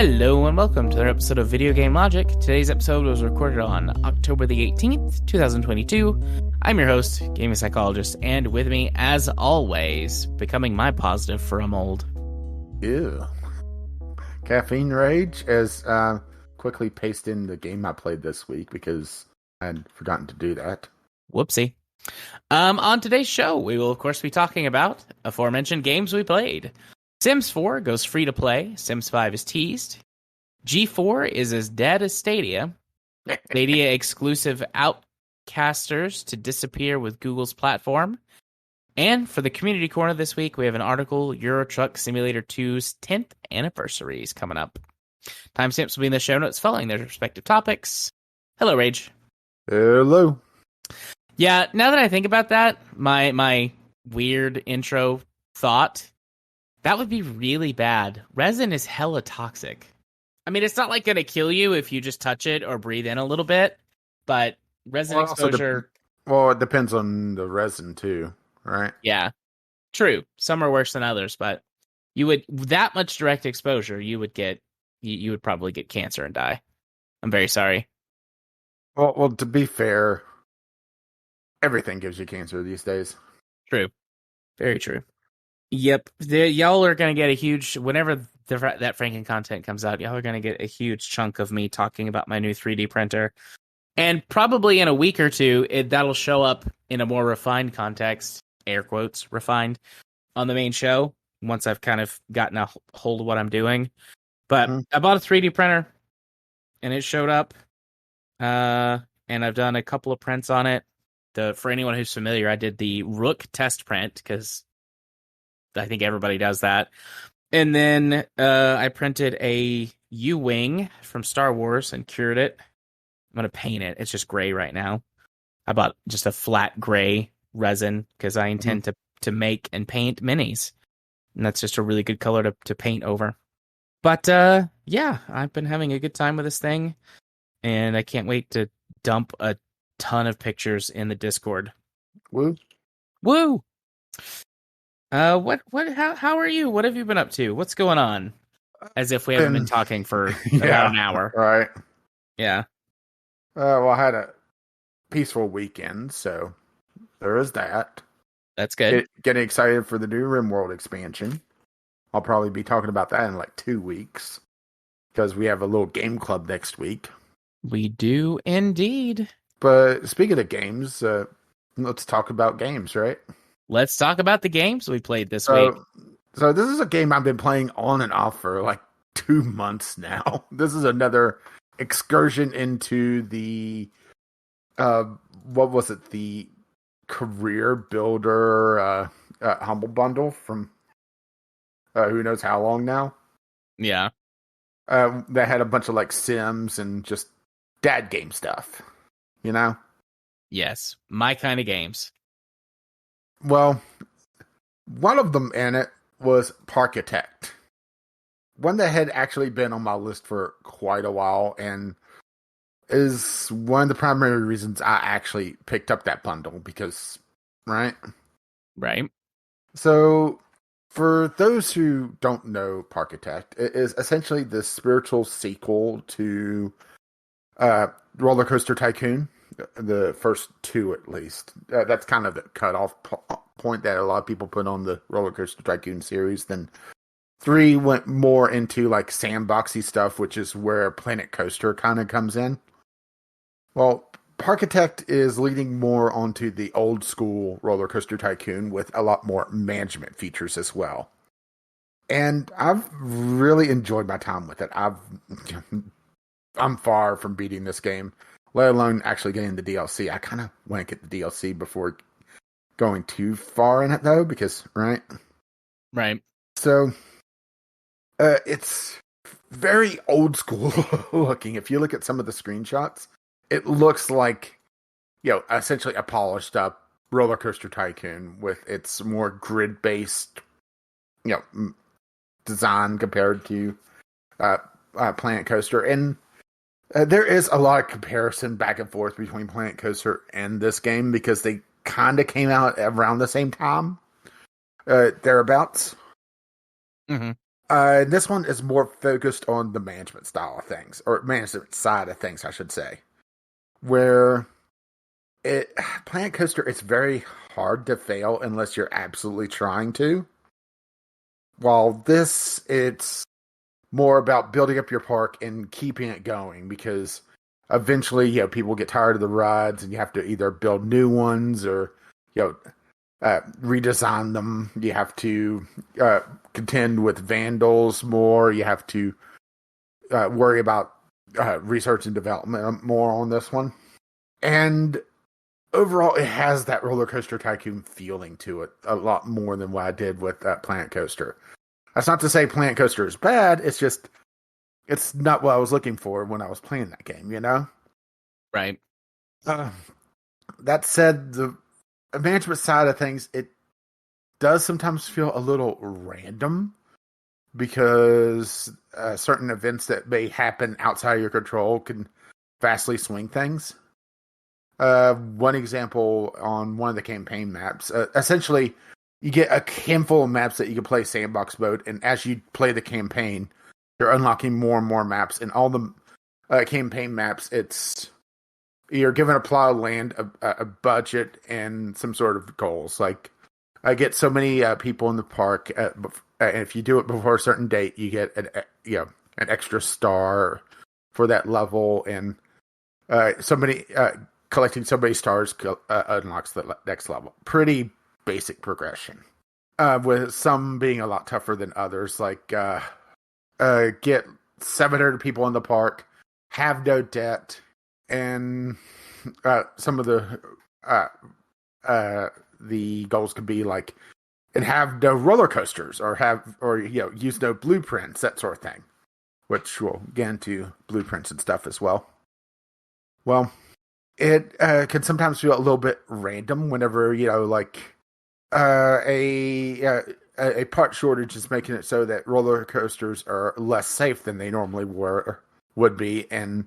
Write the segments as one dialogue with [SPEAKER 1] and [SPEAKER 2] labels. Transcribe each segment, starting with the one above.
[SPEAKER 1] Hello and welcome to another episode of Video Game Logic. Today's episode was recorded on October the 18th, 2022. I'm your host, gaming psychologist, and with me, as always, becoming my positive for a mold.
[SPEAKER 2] Ew. Caffeine Rage, as quickly paste in the game I played this week because I had forgotten to do that.
[SPEAKER 1] Whoopsie. On today's show, we will, of course, be talking about aforementioned games we played. Sims 4 goes free to play. Sims 5 is teased. G4 is As Dead As Stadia. Stadia exclusive Outcasters to disappear with Google's platform. And for the community corner this week, we have an article, Euro Truck Simulator 2's 10th anniversary is coming up. Timestamps will be in the show notes following their respective topics. Hello, Rage.
[SPEAKER 2] Hello.
[SPEAKER 1] Yeah, now that I think about that, my weird intro thought, that would be really bad. Resin is hella toxic. I mean, it's not like going to kill you if you just touch it or breathe in a little bit, but resin exposure...
[SPEAKER 2] it depends on the resin too, right?
[SPEAKER 1] Yeah, true. Some are worse than others, but that much direct exposure, you would probably get cancer and die. I'm very sorry.
[SPEAKER 2] Well, to be fair, everything gives you cancer these days.
[SPEAKER 1] True. Very true. Yep. Y'all are going to get a huge... Whenever that Franken content comes out, y'all are going to get a huge chunk of me talking about my new 3D printer. And probably in a week or two, that'll show up in a more refined context, air quotes, refined, on the main show, once I've kind of gotten a hold of what I'm doing. But I bought a 3D printer, and it showed up. And I've done a couple of prints on it. For anyone who's familiar, I did the Rook test print, because I think everybody does that. And then I printed a U-Wing from Star Wars and cured it. I'm going to paint it. It's just gray right now. I bought just a flat gray resin because I intend to make and paint minis. And that's just a really good color to paint over. But yeah, I've been having a good time with this thing. And I can't wait to dump a ton of pictures in the Discord.
[SPEAKER 2] Woo.
[SPEAKER 1] Woo! How are you? What have you been up to? What's going on? As if we haven't been talking for about an hour.
[SPEAKER 2] Right.
[SPEAKER 1] Yeah.
[SPEAKER 2] Well, I had a peaceful weekend, so there is that.
[SPEAKER 1] That's good.
[SPEAKER 2] Getting excited for the new RimWorld expansion. I'll probably be talking about that in like 2 weeks because we have a little game club next week.
[SPEAKER 1] We do indeed.
[SPEAKER 2] But speaking of games, let's talk about games, right?
[SPEAKER 1] Let's talk about the games we played this week.
[SPEAKER 2] So this is a game I've been playing on and off for like 2 months now. This is another excursion into the, what was it? The Career Builder Humble Bundle from who knows how long now.
[SPEAKER 1] Yeah.
[SPEAKER 2] That had a bunch of like Sims and just dad game stuff, you know?
[SPEAKER 1] Yes, my kind of games.
[SPEAKER 2] Well, one of them in it was Parkitect. One that had actually been on my list for quite a while and is one of the primary reasons I actually picked up that bundle because, right?
[SPEAKER 1] Right.
[SPEAKER 2] So, for those who don't know Parkitect, it is essentially the spiritual sequel to Roller Coaster Tycoon. The first two, at least. That's kind of the cutoff point that a lot of people put on the Roller Coaster Tycoon series. Then 3 went more into like sandboxy stuff, which is where Planet Coaster kind of comes in. Well, Parkitect is leading more onto the old school Roller Coaster Tycoon with a lot more management features as well. And I've really enjoyed my time with it. I'm far from beating this game, let alone actually getting the DLC. I kind of want to get the DLC before going too far in it, though, because, right?
[SPEAKER 1] Right.
[SPEAKER 2] So, it's very old school looking. If you look at some of the screenshots, it looks like, essentially a polished up Roller Coaster Tycoon with its more grid-based, design compared to Planet Coaster. And there is a lot of comparison back and forth between Planet Coaster and this game because they kind of came out around the same time, thereabouts.
[SPEAKER 1] Mm-hmm.
[SPEAKER 2] This one is more focused on the management style of things, or management side of things, I should say. Where it Planet Coaster, it's very hard to fail unless you're absolutely trying to. While this, it's more about building up your park and keeping it going because eventually, people get tired of the rides and you have to either build new ones or, redesign them. You have to contend with vandals more. You have to worry about research and development more on this one. And overall, it has that roller coaster tycoon feeling to it a lot more than what I did with Planet Coaster. That's not to say Planet Coaster is bad. It's just, it's not what I was looking for when I was playing that game,
[SPEAKER 1] Right.
[SPEAKER 2] That said, the management side of things, it does sometimes feel a little random because certain events that may happen outside of your control can vastly swing things. One example on one of the campaign maps, essentially, you get a handful of maps that you can play sandbox mode, and as you play the campaign, you're unlocking more and more maps. And all the campaign maps, you're given a plot of land, a budget, and some sort of goals. Like, I get so many people in the park, and if you do it before a certain date, you get an extra star for that level, and collecting so many stars unlocks the next level. Pretty basic progression, with some being a lot tougher than others. Like, get 700 people in the park, have no debt, and some of the goals could be like, and have no roller coasters, or use no blueprints, that sort of thing. Which we'll get into blueprints and stuff as well. Well, it can sometimes feel a little bit random whenever a part shortage is making it so that roller coasters are less safe than they normally would be, and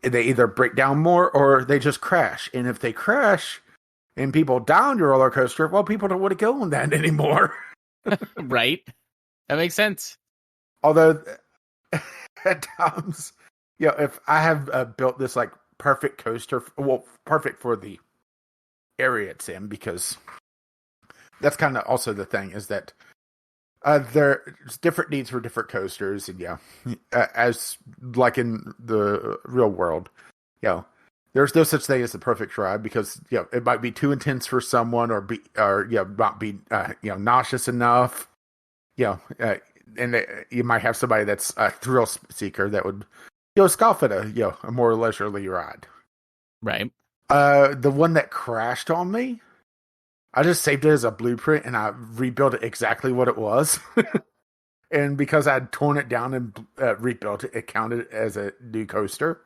[SPEAKER 2] they either break down more or they just crash. And if they crash and people die on your roller coaster, well, people don't want to go on that anymore.
[SPEAKER 1] Right. That makes sense.
[SPEAKER 2] Although at times, if I have built this like perfect coaster, well, perfect for the area it's in, because that's kind of also the thing, is that there's different needs for different coasters, and as like in the real world, there's no such thing as the perfect ride, because it might be too intense for someone, or not be nauseous enough, and you might have somebody that's a thrill seeker that would scoff at a more leisurely ride.
[SPEAKER 1] Right.
[SPEAKER 2] The one that crashed on me, I just saved it as a blueprint and I rebuilt it exactly what it was. And because I'd torn it down and rebuilt it, it counted as a new coaster,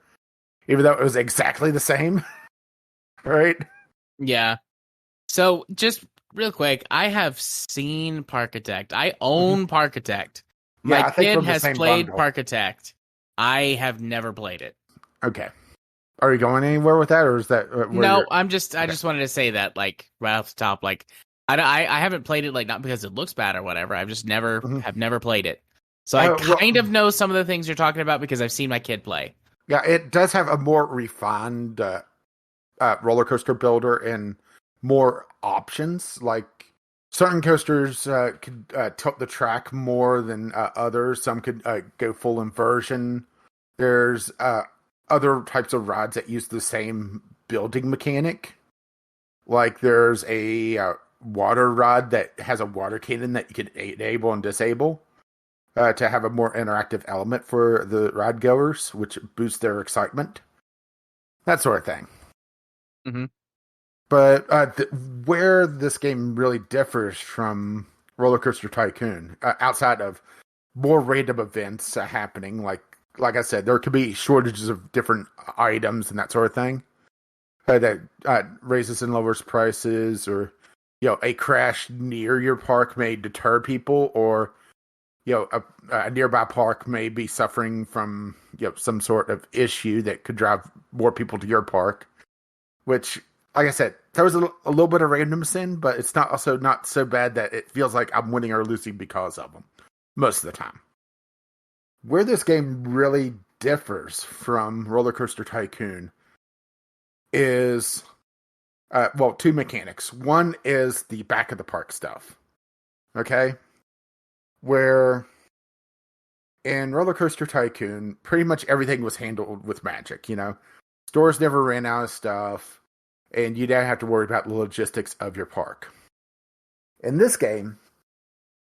[SPEAKER 2] even though it was exactly the same. Right?
[SPEAKER 1] Yeah. So just real quick, I have seen Parkitect. I own Parkitect. My kid has played Parkitect. I have never played it.
[SPEAKER 2] Okay. Are you going anywhere with that, or is that
[SPEAKER 1] no? I just wanted to say that, like, right off the top, like, I haven't played it, like, not because it looks bad or whatever. I've just never played it, so I kind of know some of the things you're talking about because I've seen my kid play.
[SPEAKER 2] Yeah, it does have a more refined roller coaster builder and more options. Like, certain coasters could tilt the track more than others. Some could go full inversion. There's other types of rides that use the same building mechanic. Like, there's a water ride that has a water cannon that you can enable and disable to have a more interactive element for the ride goers, which boosts their excitement. That sort of thing.
[SPEAKER 1] Mm-hmm.
[SPEAKER 2] But where this game really differs from Roller Coaster Tycoon, outside of more random events happening, like I said, there could be shortages of different items and that sort of thing that raises and lowers prices, or a crash near your park may deter people, or a nearby park may be suffering from some sort of issue that could drive more people to your park. Which, like I said, there was a little bit of randomness in, but it's not so bad that it feels like I'm winning or losing because of them. most of the time. Where this game really differs from Roller Coaster Tycoon is, two mechanics. One is the back of the park stuff. Okay? Where in Roller Coaster Tycoon, pretty much everything was handled with magic, Stores never ran out of stuff, and you didn't have to worry about the logistics of your park. In this game,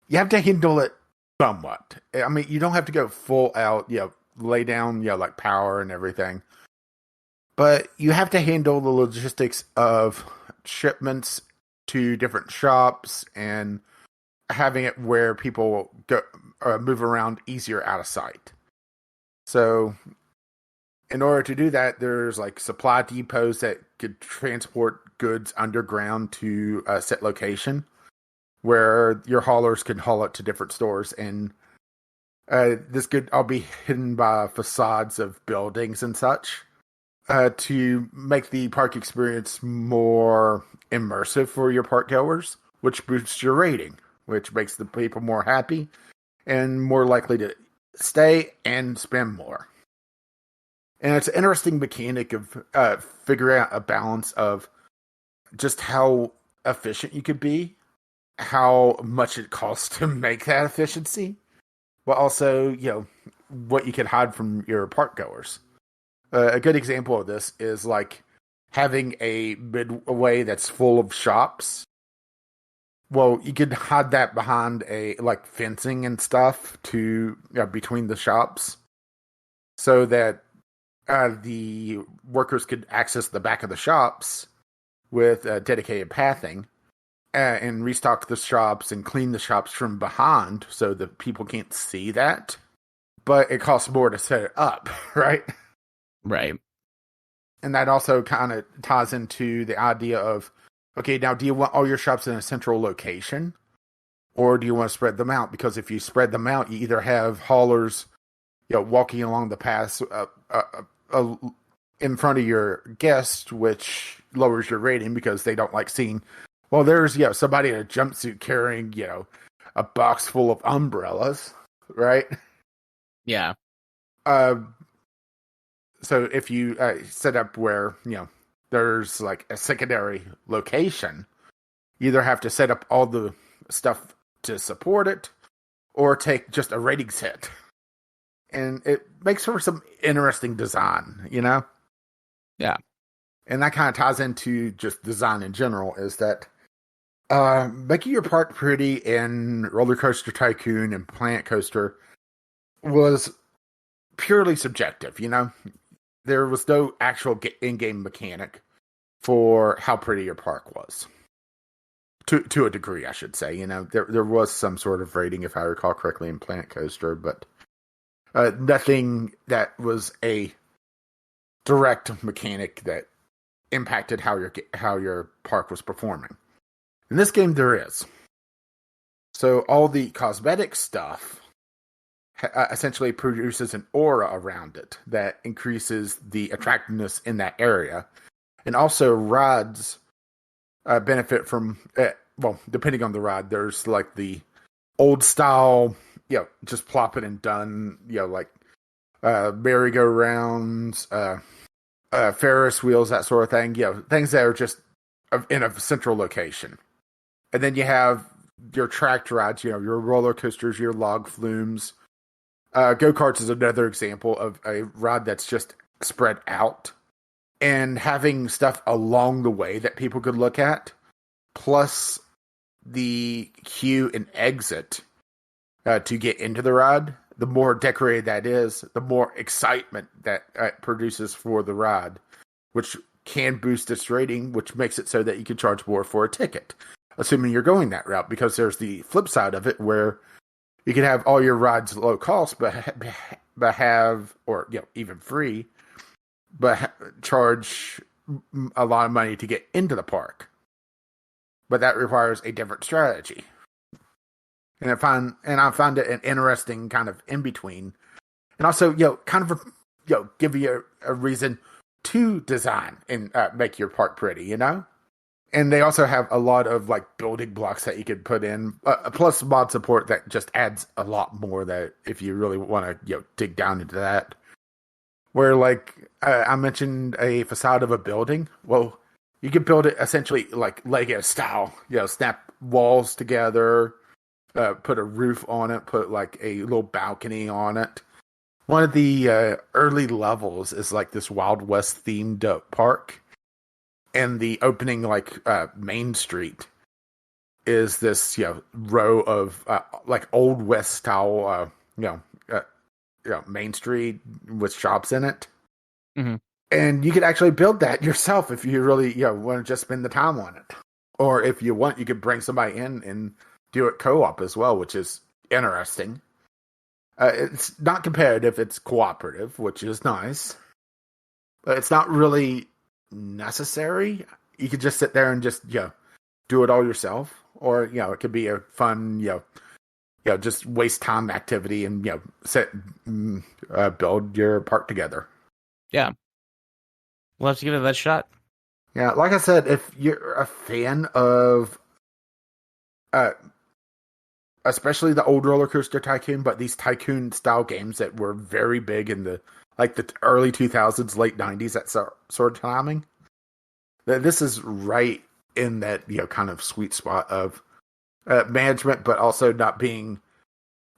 [SPEAKER 2] you have to handle it somewhat. I mean, you don't have to go full out, lay down, like power and everything. But you have to handle the logistics of shipments to different shops and having it where people go move around easier out of sight. So, in order to do that, there's like supply depots that could transport goods underground to a set location, where your haulers can haul it to different stores, and this could all be hidden by facades of buildings and such, to make the park experience more immersive for your park goers, which boosts your rating, which makes the people more happy and more likely to stay and spend more. And it's an interesting mechanic of figuring out a balance of just how efficient you could be, how much it costs to make that efficiency, but also, what you can hide from your park goers. A good example of this is like having a midway that's full of shops. Well, you could hide that behind like fencing and stuff to between the shops, so that the workers could access the back of the shops with dedicated pathing, and restock the shops and clean the shops from behind so that people can't see that. But it costs more to set it up, right?
[SPEAKER 1] Right.
[SPEAKER 2] And that also kind of ties into the idea of, okay, now do you want all your shops in a central location? Or do you want to spread them out? Because if you spread them out, you either have haulers, walking along the paths in front of your guests, which lowers your rating because they don't like seeing, well, there's, somebody in a jumpsuit carrying, a box full of umbrellas, right?
[SPEAKER 1] Yeah.
[SPEAKER 2] So if you set up where, there's like a secondary location, you either have to set up all the stuff to support it or take just a ratings hit. And it makes for some interesting design,
[SPEAKER 1] Yeah.
[SPEAKER 2] And that kind of ties into just design in general, is that making your park pretty in Roller Coaster Tycoon and Planet Coaster was purely subjective, There was no actual in-game mechanic for how pretty your park was. To a degree, I should say. There was some sort of rating, if I recall correctly, in Planet Coaster, but nothing that was a direct mechanic that impacted how your park was performing. In this game, there is. So all the cosmetic stuff essentially produces an aura around it that increases the attractiveness in that area. And also rides benefit from, depending on the ride, there's like the old style, just plop it and done, like merry-go-rounds, Ferris wheels, that sort of thing, things that are just in a central location. And then you have your tracked rides, your roller coasters, your log flumes. Go-karts is another example of a ride that's just spread out. And having stuff along the way that people could look at, plus the queue and exit to get into the ride, the more decorated that is, the more excitement that produces for the ride, which can boost its rating, which makes it so that you can charge more for a ticket, assuming you're going that route, because there's the flip side of it where you can have all your rides low cost, but have, or even free, but charge a lot of money to get into the park. But that requires a different strategy. And I find it an interesting kind of in between, and also kind of give you a reason to design and make your park pretty. And they also have a lot of like building blocks that you could put in, plus mod support that just adds a lot more. That if you really want to, dig down into that, where like I mentioned a facade of a building. Well, you could build it essentially like Lego style. Snap walls together, put a roof on it, put like a little balcony on it. One of the early levels is like this Wild West themed park, and the opening like main street is this row of like old West style main street with shops in it.
[SPEAKER 1] Mm-hmm.
[SPEAKER 2] And you could actually build that yourself if you really want to just spend the time on it. Or if you want, you could bring somebody in and do it co-op as well, which is interesting. It's not competitive, it's cooperative, which is nice. But it's not really necessary. You could just sit there and just do it all yourself. Or it could be a fun just waste time activity and build your park together.
[SPEAKER 1] Yeah, we'll have to give it that shot.
[SPEAKER 2] Yeah, like I said, if you're a fan of especially the old Roller Coaster Tycoon, but these tycoon style games that were very big in the early 2000s, late 90s, that sort of timing, this is right in that kind of sweet spot of management, but also not being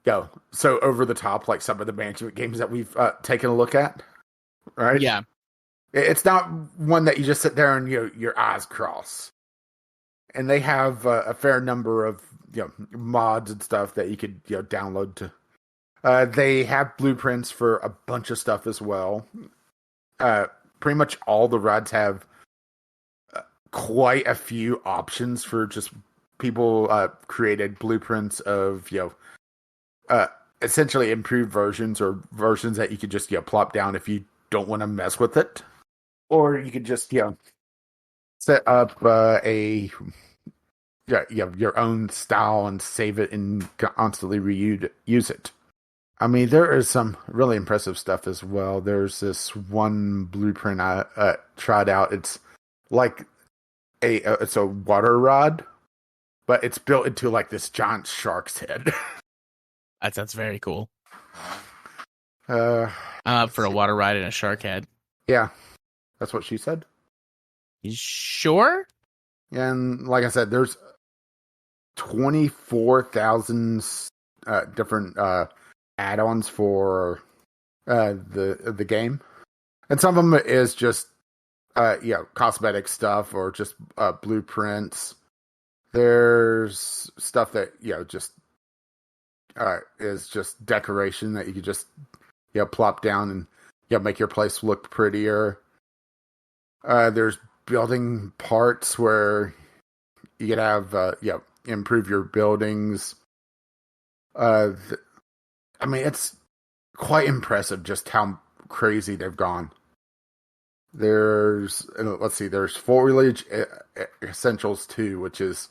[SPEAKER 2] so over the top like some of the management games that we've taken a look at. Right?
[SPEAKER 1] Yeah.
[SPEAKER 2] It's not one that you just sit there and your eyes cross. And they have a fair number of mods and stuff that you could download to. They have blueprints for a bunch of stuff as well. Pretty much all the rides have quite a few options for just people created blueprints of essentially improved versions or versions that you could just plop down if you don't want to mess with it, or you could just set up your own style and save it and constantly reuse it. I mean, there is some really impressive stuff as well. There's this one blueprint I tried out. It's like it's a water rod, but it's built into like this giant shark's head.
[SPEAKER 1] That sounds very cool.
[SPEAKER 2] I'm
[SPEAKER 1] up for a water ride and a shark head.
[SPEAKER 2] Yeah, that's what she said.
[SPEAKER 1] You sure?
[SPEAKER 2] And like I said, there's 24,000 different add-ons for the game, and some of them is just cosmetic stuff or just blueprints. There's stuff that just is just decoration that you could just plop down and make your place look prettier. There's building parts where you could have improve your buildings. I mean, it's quite impressive just how crazy they've gone. There's there's Foliage Essentials 2, which is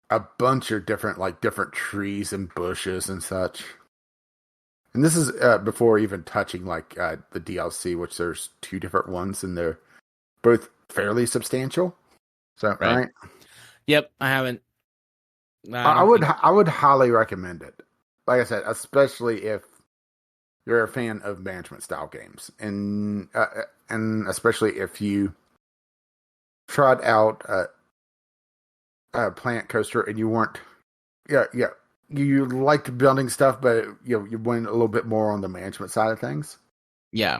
[SPEAKER 2] a bunch of different trees and bushes and such. And this is before even touching the DLC, which there's 2 different ones, and they're both fairly substantial. So right?
[SPEAKER 1] Yep, I haven't.
[SPEAKER 2] I would highly recommend it. Like I said, especially if you're a fan of management style games, and especially if you tried out Planet Coaster and you weren't, you liked building stuff, but you went a little bit more on the management side of things.
[SPEAKER 1] Yeah,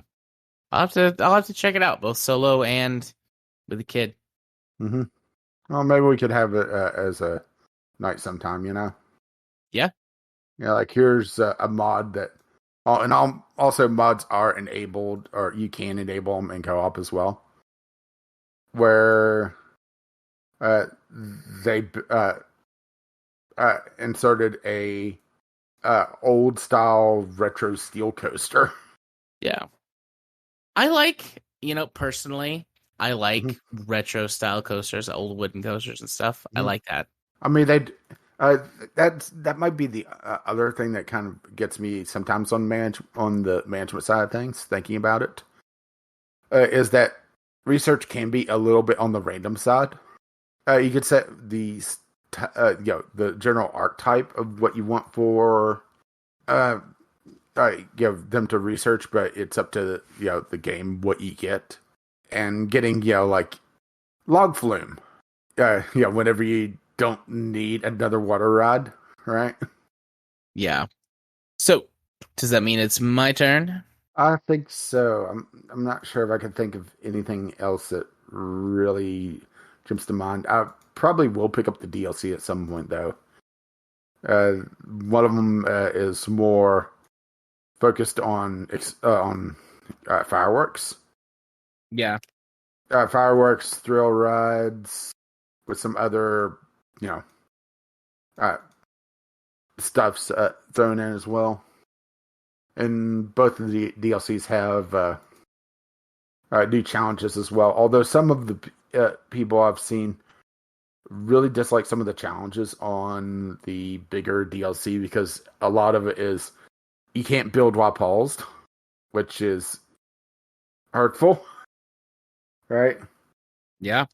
[SPEAKER 1] I'll have to check it out, both solo and with a kid.
[SPEAKER 2] Mm-hmm. Well, maybe we could have it as a night sometime.
[SPEAKER 1] Yeah.
[SPEAKER 2] Yeah, like here's a mod that, and also mods are enabled, or you can enable them in co-op as well, where they inserted a old style retro steel coaster.
[SPEAKER 1] Yeah, I personally, I like retro style coasters, old wooden coasters and stuff. I like that.
[SPEAKER 2] I mean, that might be the other thing that kind of gets me sometimes on the management side of things, thinking about it, is that research can be a little bit on the random side. You could set the general archetype of what you want for uh, them to research, but it's up to the game what you get, and getting like log flume. Whenever you don't need another water rod, right?
[SPEAKER 1] Yeah. So, does that mean it's my turn?
[SPEAKER 2] I think so. I'm not sure if I can think of anything else that really jumps to mind. I probably will pick up the DLC at some point, though. One of them is more focused on fireworks.
[SPEAKER 1] Yeah.
[SPEAKER 2] Fireworks, thrill rides, with some other, uh, stuffs thrown in as well. And both of the DLCs have new challenges as well. Although some of the people I've seen really dislike some of the challenges on the bigger DLC because a lot of it is you can't build while paused, which is hurtful, right?
[SPEAKER 1] Yeah.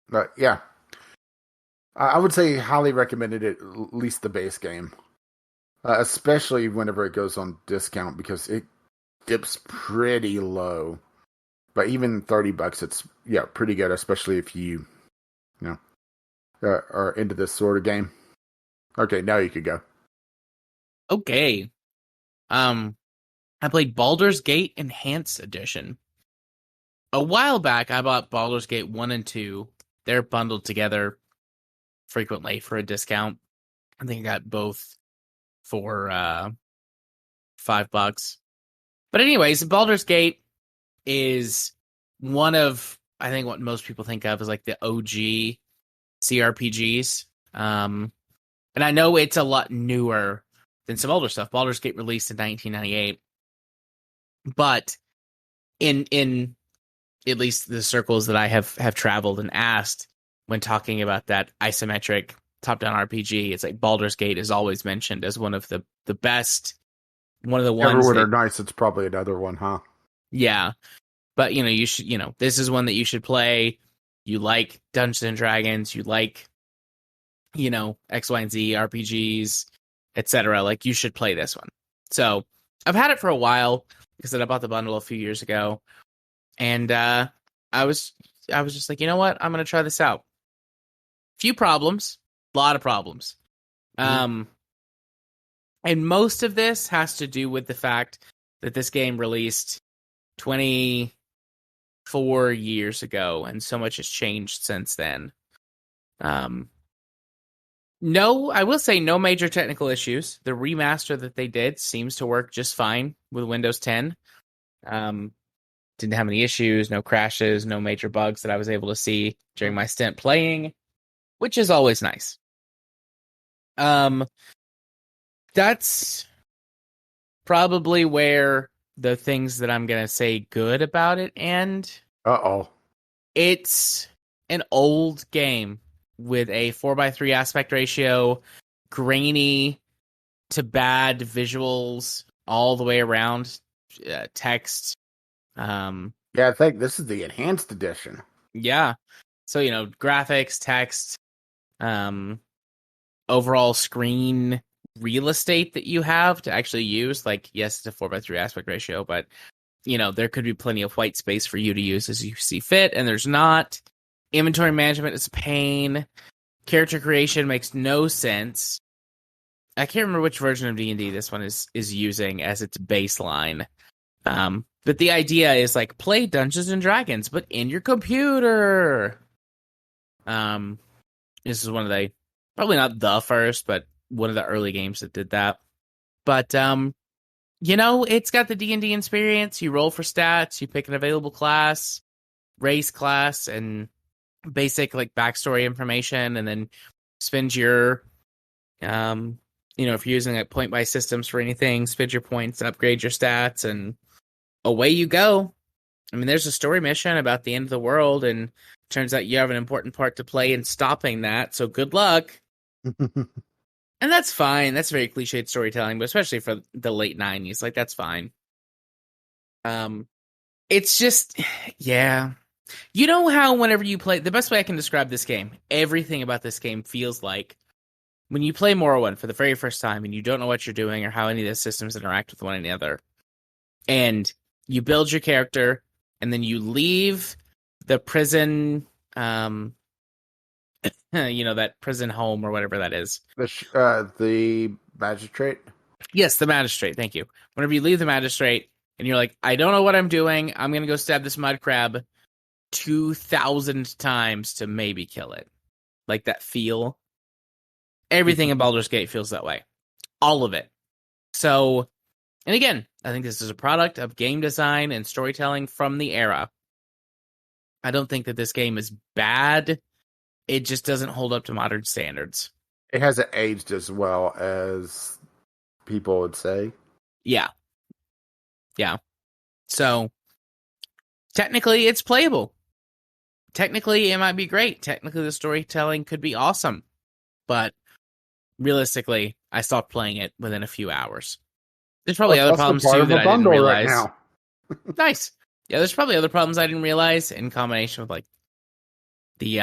[SPEAKER 2] But yeah, I would say highly recommended it, at least the base game, especially whenever it goes on discount because it dips pretty low. But even $30, it's pretty good, especially if you are into this sort of game. Okay, now you could go.
[SPEAKER 1] Okay. I played Baldur's Gate Enhanced Edition. A while back, I bought Baldur's Gate 1 and 2. They're bundled together frequently for a discount. I think I got both for $5. But anyways, Baldur's Gate is one of, I think, what most people think of as like the OG CRPGs. And I know it's a lot newer than some older stuff. Baldur's Gate released in 1998. But in at least the circles that I have traveled and asked when talking about that isometric top-down RPG, it's like Baldur's Gate is always mentioned as one of the best, one of the ones
[SPEAKER 2] Everyone
[SPEAKER 1] that,
[SPEAKER 2] are nice. It's probably another one, huh?
[SPEAKER 1] yeah. But you should, this is one that you should play. You like Dungeons and Dragons, you like, X, Y, and Z RPGs, etc. Like you should play this one. So I've had it for a while because I bought the bundle a few years ago, and I was just like, you know what, I'm gonna try this out. Few problems, a lot of problems, and most of this has to do with the fact that this game released 24 years ago, and so much has changed since then. No, I will say no major technical issues. The remaster that they did seems to work just fine with Windows 10. Didn't have any issues, no crashes, no major bugs that I was able to see during my stint playing, which is always nice. That's probably where the things that I'm going to say good about it end.
[SPEAKER 2] Uh-oh.
[SPEAKER 1] It's an old game with a 4:3 aspect ratio, grainy to bad visuals all the way around, text.
[SPEAKER 2] Yeah, I think this is the enhanced edition.
[SPEAKER 1] Yeah. So, graphics, text, overall screen real estate that you have to actually use. Like, yes, it's a 4:3 aspect ratio, but, there could be plenty of white space for you to use as you see fit, and there's not. Inventory management is a pain. Character creation makes no sense. I can't remember which version of D&D this one is using as its baseline. But the idea is like play Dungeons and Dragons, but in your computer. This is one of the, probably not the first, but one of the early games that did that. But it's got the D&D experience. You roll for stats, you pick an available class, race class, and basic like backstory information, and then spend your if you're using like point buy systems for anything, spend your points, upgrade your stats, and away you go. I mean, there's a story mission about the end of the world, and turns out you have an important part to play in stopping that, so good luck. And that's fine. That's very cliched storytelling, but especially for the late 90s, like that's fine. It's just, yeah, You know how whenever you play, the best way I can describe this game, everything about this game feels like when you play Morrowind for the very first time and you don't know what you're doing or how any of the systems interact with one another, and you build your character, and then you leave the prison, that prison home or whatever that is.
[SPEAKER 2] The magistrate.
[SPEAKER 1] Yes, the magistrate. Thank you. Whenever you leave the magistrate and you're like, I don't know what I'm doing. I'm going to go stab this mud crab 2,000 times to maybe kill it. Like that feel. Everything in Baldur's Gate feels that way. All of it. So, and again, I think this is a product of game design and storytelling from the era. I don't think that this game is bad. It just doesn't hold up to modern standards.
[SPEAKER 2] It hasn't aged as well as people would say.
[SPEAKER 1] Yeah. Yeah. So, technically, it's playable. Technically, it might be great. Technically, the storytelling could be awesome. But realistically, I stopped playing it within a few hours. There's probably other problems too that I didn't realize. Right now. Nice. Yeah, there's probably other problems I didn't realize in combination with like the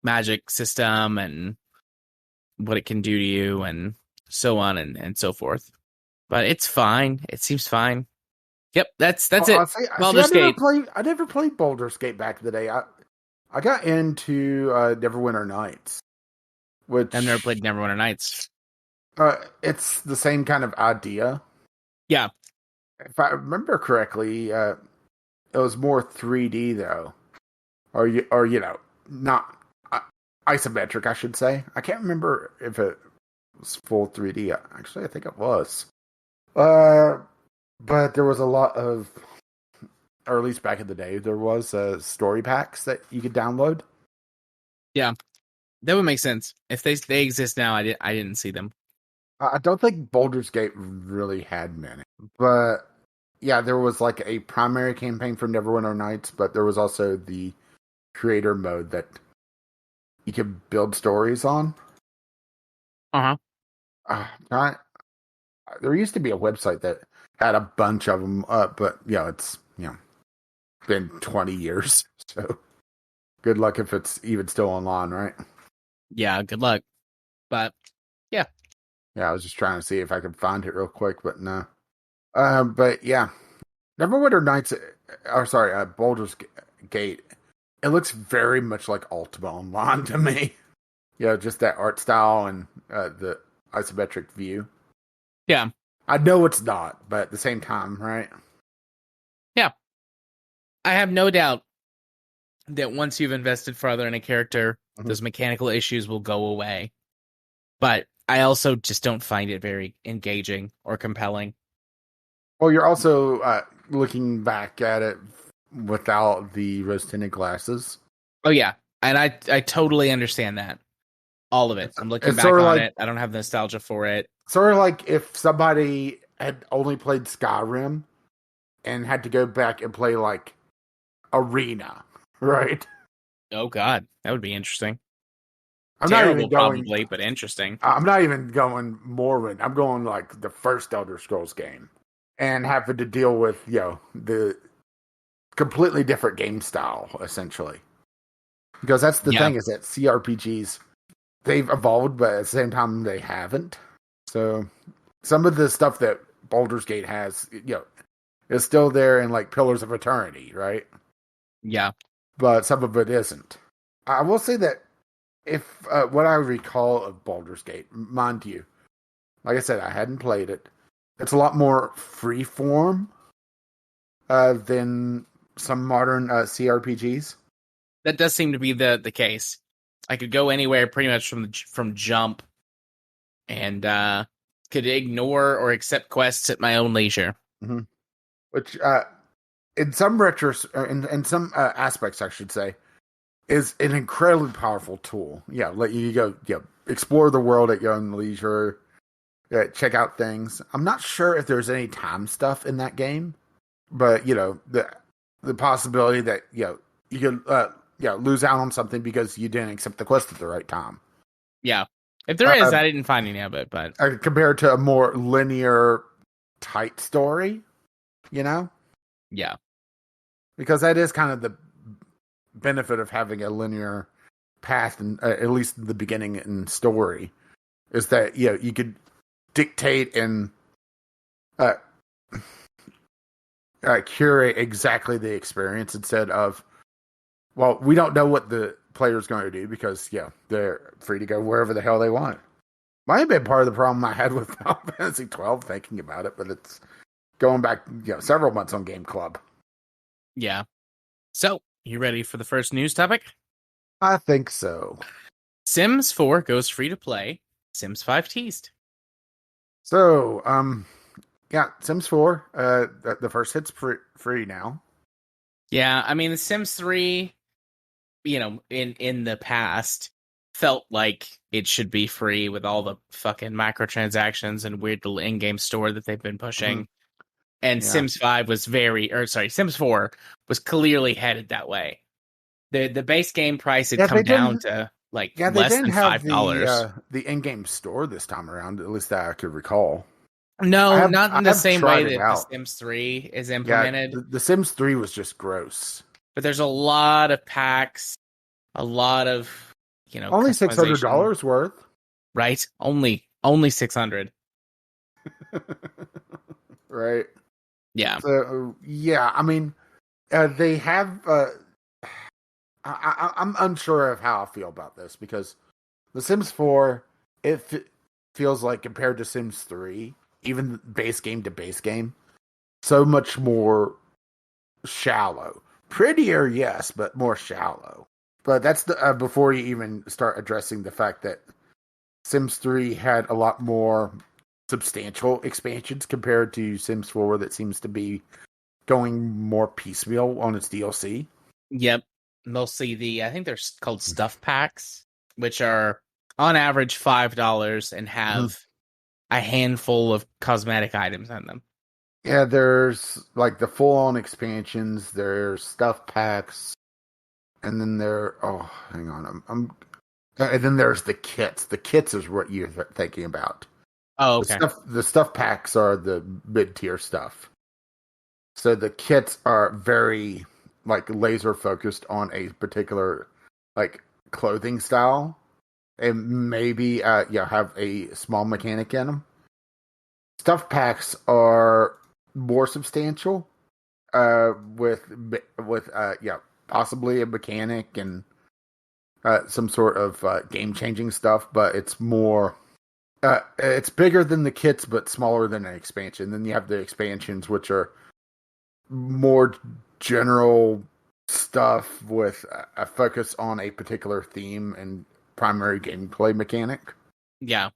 [SPEAKER 1] magic system and what it can do to you and so on and so forth. But it's fine. It seems fine. Yep, that's it.
[SPEAKER 2] Baldur's Gate. I never played Baldur's Gate back in the day. I got into Neverwinter Nights, which
[SPEAKER 1] I've never played Neverwinter Nights.
[SPEAKER 2] It's the same kind of idea.
[SPEAKER 1] Yeah.
[SPEAKER 2] If I remember correctly, it was more 3D though, or not isometric, I should say. I can't remember if it was full 3D. Actually, I think it was. But there was a lot of, or at least back in the day, there was story packs that you could download.
[SPEAKER 1] Yeah, that would make sense. If they exist now, I didn't see them.
[SPEAKER 2] I don't think Baldur's Gate really had many, but yeah, there was like a primary campaign for Neverwinter Nights, but there was also the creator mode that you could build stories on. There used to be a website that had a bunch of them, but it's been 20 years, so good luck if it's even still online, right?
[SPEAKER 1] Yeah, good luck. But yeah.
[SPEAKER 2] Yeah, I was just trying to see if I could find it real quick, but no. But yeah, Neverwinter Nights, Baldur's Gate, it looks very much like Ultima Online to me. Just that art style and the isometric view.
[SPEAKER 1] Yeah.
[SPEAKER 2] I know it's not, but at the same time, right?
[SPEAKER 1] Yeah. I have no doubt that once you've invested further in a character, those mechanical issues will go away. But I also just don't find it very engaging or compelling.
[SPEAKER 2] Well, you're also looking back at it without the rose-tinted glasses.
[SPEAKER 1] Oh, yeah. And I totally understand that. All of it. I'm looking back on it. I don't have nostalgia for it.
[SPEAKER 2] Sort of like if somebody had only played Skyrim and had to go back and play like Arena, right?
[SPEAKER 1] Oh, God. That would be interesting.
[SPEAKER 2] I'm
[SPEAKER 1] Terrible,
[SPEAKER 2] not even going,
[SPEAKER 1] probably, but interesting.
[SPEAKER 2] I'm not even going Morrowind. I'm going like the first Elder Scrolls game and having to deal with, the completely different game style, essentially. Because that's the thing, is that CRPGs, they've evolved, but at the same time, they haven't. So some of the stuff that Baldur's Gate has, is still there in like Pillars of Eternity, right?
[SPEAKER 1] Yeah.
[SPEAKER 2] But some of it isn't. I will say that if what I recall of Baldur's Gate, mind you, like I said, I hadn't played it. It's a lot more freeform than some modern CRPGs.
[SPEAKER 1] That does seem to be the case. I could go anywhere pretty much from jump, and could ignore or accept quests at my own leisure.
[SPEAKER 2] Mm-hmm. Which, in some in some aspects, I should say, is an incredibly powerful tool. Yeah, let you go, explore the world at your own leisure, check out things. I'm not sure if there's any time stuff in that game, but the possibility that you could lose out on something because you didn't accept the quest at the right time.
[SPEAKER 1] Yeah, if there is, I didn't find any of it, but
[SPEAKER 2] compared to a more linear, tight story,
[SPEAKER 1] yeah,
[SPEAKER 2] because that is kind of benefit of having a linear path, and at least the beginning and story, is that you could dictate and uh, curate exactly the experience instead of, well, we don't know what the player's going to do because they're free to go wherever the hell they want. Might have been part of the problem I had with Final Fantasy 12 thinking about it, but it's going back several months on Game Club.
[SPEAKER 1] Yeah. So, you ready for the first news topic?
[SPEAKER 2] I think so.
[SPEAKER 1] Sims 4 goes free to play. Sims 5 teased.
[SPEAKER 2] So, Sims 4, the first hit's free now.
[SPEAKER 1] Yeah, I mean, the Sims 3, in the past, felt like it should be free with all the fucking microtransactions and weird little in-game store that they've been pushing. Mm-hmm. And Sims 5 was Sims 4 was clearly headed that way. The base game price had come down to less than $5.
[SPEAKER 2] The in-game store this time around, at least that I could recall.
[SPEAKER 1] No, not in the same way that the Sims 3 is implemented.
[SPEAKER 2] Yeah, the Sims 3 was just gross.
[SPEAKER 1] But there's a lot of packs, a lot of,
[SPEAKER 2] only $600 worth.
[SPEAKER 1] Right? Only $600.
[SPEAKER 2] Right.
[SPEAKER 1] Yeah.
[SPEAKER 2] So, I mean, they have. I'm unsure of how I feel about this because The Sims 4, it feels like compared to Sims 3, even base game to base game, so much more shallow. Prettier, yes, but more shallow. But that's before you even start addressing the fact that Sims 3 had a lot more substantial expansions compared to Sims 4 that seems to be going more piecemeal on its DLC.
[SPEAKER 1] Yep. Mostly I think they're called stuff packs, which are on average $5 and have a handful of cosmetic items on them.
[SPEAKER 2] Yeah, there's like the full-on expansions, there's stuff packs, and then hang on, and then there's the kits. The kits is what you're thinking about.
[SPEAKER 1] Oh, okay.
[SPEAKER 2] The stuff packs are the mid-tier stuff. So the kits are very laser focused on a particular clothing style, and maybe have a small mechanic in them. Stuff packs are more substantial, with possibly a mechanic and some sort of game changing stuff, but it's more. It's bigger than the kits, but smaller than an expansion. Then you have the expansions, which are more general stuff with a focus on a particular theme and primary gameplay mechanic.
[SPEAKER 1] Yeah.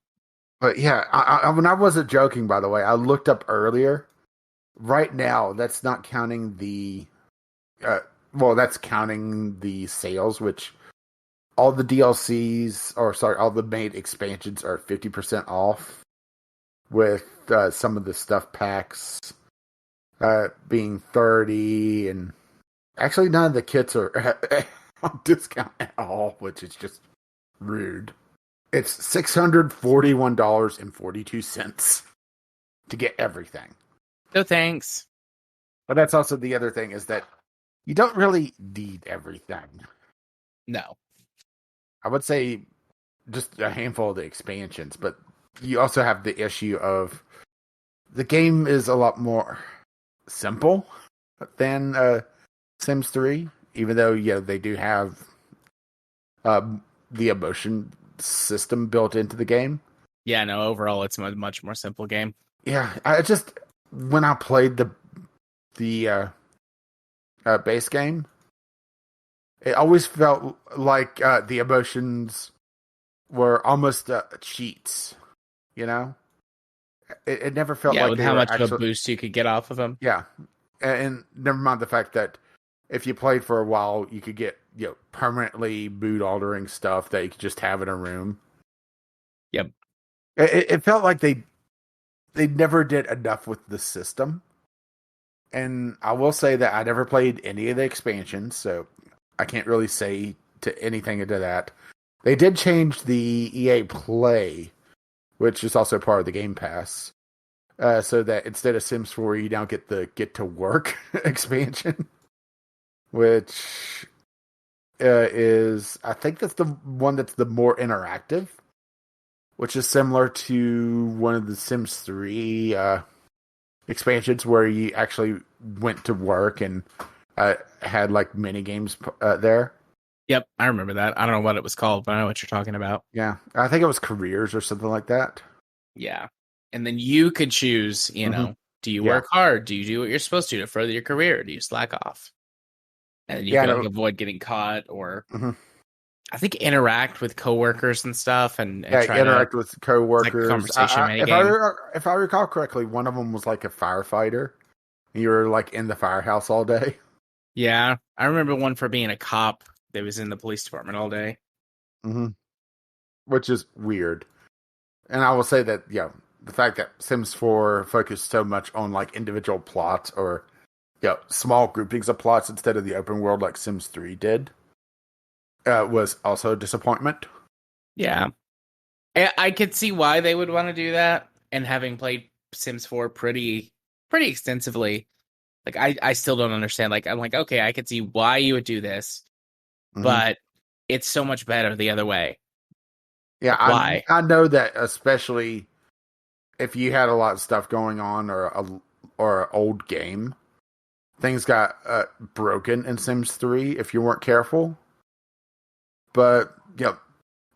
[SPEAKER 2] But when I wasn't joking, by the way, I looked up earlier. Right now, that's not counting the... that's counting the sales, which all the DLCs, all the main expansions are 50% off, with some of the stuff packs being 30, and actually none of the kits are on discount at all, which is just rude. It's $641.42 to get everything.
[SPEAKER 1] No thanks.
[SPEAKER 2] But that's also the other thing, is that you don't really need everything.
[SPEAKER 1] No.
[SPEAKER 2] I would say just a handful of the expansions, but you also have the issue of the game is a lot more simple than Sims 3, even though they do have the emotion system built into the game.
[SPEAKER 1] Yeah, no, overall it's a much more simple game.
[SPEAKER 2] Yeah, when I played the base game, it always felt like the emotions were almost cheats, It never felt like
[SPEAKER 1] with how much of a boost you could get off of them.
[SPEAKER 2] Yeah, and never mind the fact that if you played for a while, you could get permanently mood altering stuff that you could just have in a room.
[SPEAKER 1] Yep.
[SPEAKER 2] It felt like they never did enough with the system. And I will say that I never played any of the expansions, so I can't really say to anything into that. They did change the EA Play, which is also part of the Game Pass, so that instead of Sims 4, you now get the Get to Work expansion, which is, I think that's the one that's the more interactive, which is similar to one of the Sims 3 expansions where you actually went to work and had like mini games there.
[SPEAKER 1] Yep, I remember that. I don't know what it was called, but I know what you're talking about.
[SPEAKER 2] Yeah, I think it was careers or something like that.
[SPEAKER 1] Yeah. And then you could choose,
[SPEAKER 2] Hmm.
[SPEAKER 1] do you
[SPEAKER 2] Yeah,
[SPEAKER 1] work hard? Do you do what you're supposed to further your career? Do you slack off? And then you
[SPEAKER 2] yeah,
[SPEAKER 1] could like
[SPEAKER 2] no,
[SPEAKER 1] avoid getting caught or
[SPEAKER 2] mhm.
[SPEAKER 1] I think interact with coworkers and stuff and
[SPEAKER 2] Yeah,
[SPEAKER 1] try to
[SPEAKER 2] interact with
[SPEAKER 1] it's like a
[SPEAKER 2] coworkers.
[SPEAKER 1] conversation mini game.
[SPEAKER 2] If I recall correctly, one of them was like a firefighter. You were like in the firehouse all day.
[SPEAKER 1] Yeah. I remember one for being a cop that was in the police department all day.
[SPEAKER 2] Hmm. Which is weird. And I will say that, the fact that Sims 4 focused so much on like individual plots or small groupings of plots instead of the open world like Sims 3 did was also a disappointment.
[SPEAKER 1] Yeah. I could see why they would want to do that. And having played Sims 4 pretty extensively, like I still don't understand. Like I'm like, okay, I could see why you would do this,
[SPEAKER 2] Hmm.
[SPEAKER 1] but it's so much better the other way.
[SPEAKER 2] Yeah,
[SPEAKER 1] Like why?
[SPEAKER 2] I know that, especially if you had a lot of stuff going on or an old game, things got broken in Sims 3 if you weren't careful. But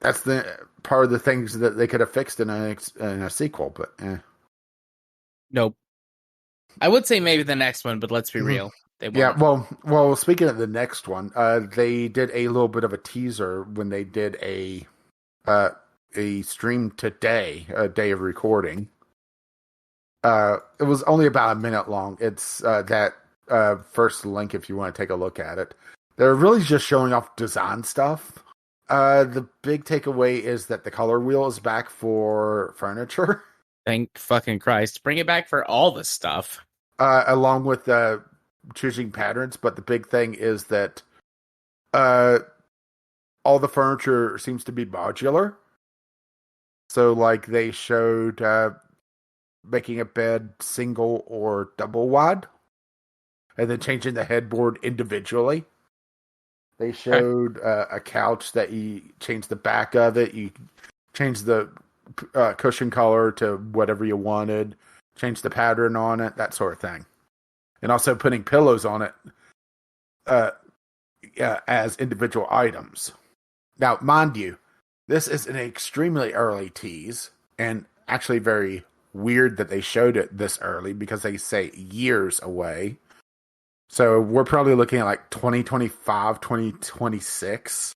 [SPEAKER 2] that's the part of the things that they could have fixed in a sequel. But
[SPEAKER 1] Nope. I would say maybe the next one, but let's be
[SPEAKER 2] Mhm.
[SPEAKER 1] real. They
[SPEAKER 2] Yeah.
[SPEAKER 1] won't.
[SPEAKER 2] Well. Speaking of the next one, they did a little bit of a teaser when they did uh, a stream today, a day of recording. It was only about a minute long. It's that first link if you want to take a look at it. They're really just showing off design stuff. The big takeaway is that the color wheel is back for furniture,
[SPEAKER 1] Thank fucking Christ. Bring it back for all the stuff.
[SPEAKER 2] along with choosing patterns. But the big thing is that uh, all the furniture seems to be modular. So, like, they showed making a bed single or double wide, and then changing the headboard individually. They
[SPEAKER 1] Okay.
[SPEAKER 2] showed a couch that you change the back of it. You change the cushion color to whatever you wanted, change the pattern on it, that sort of thing. And also putting pillows on it uh, as individual items. Now, mind you, this is an extremely early tease, and actually very weird that they showed it this early because they say years away. So we're probably looking at like 2025, 2026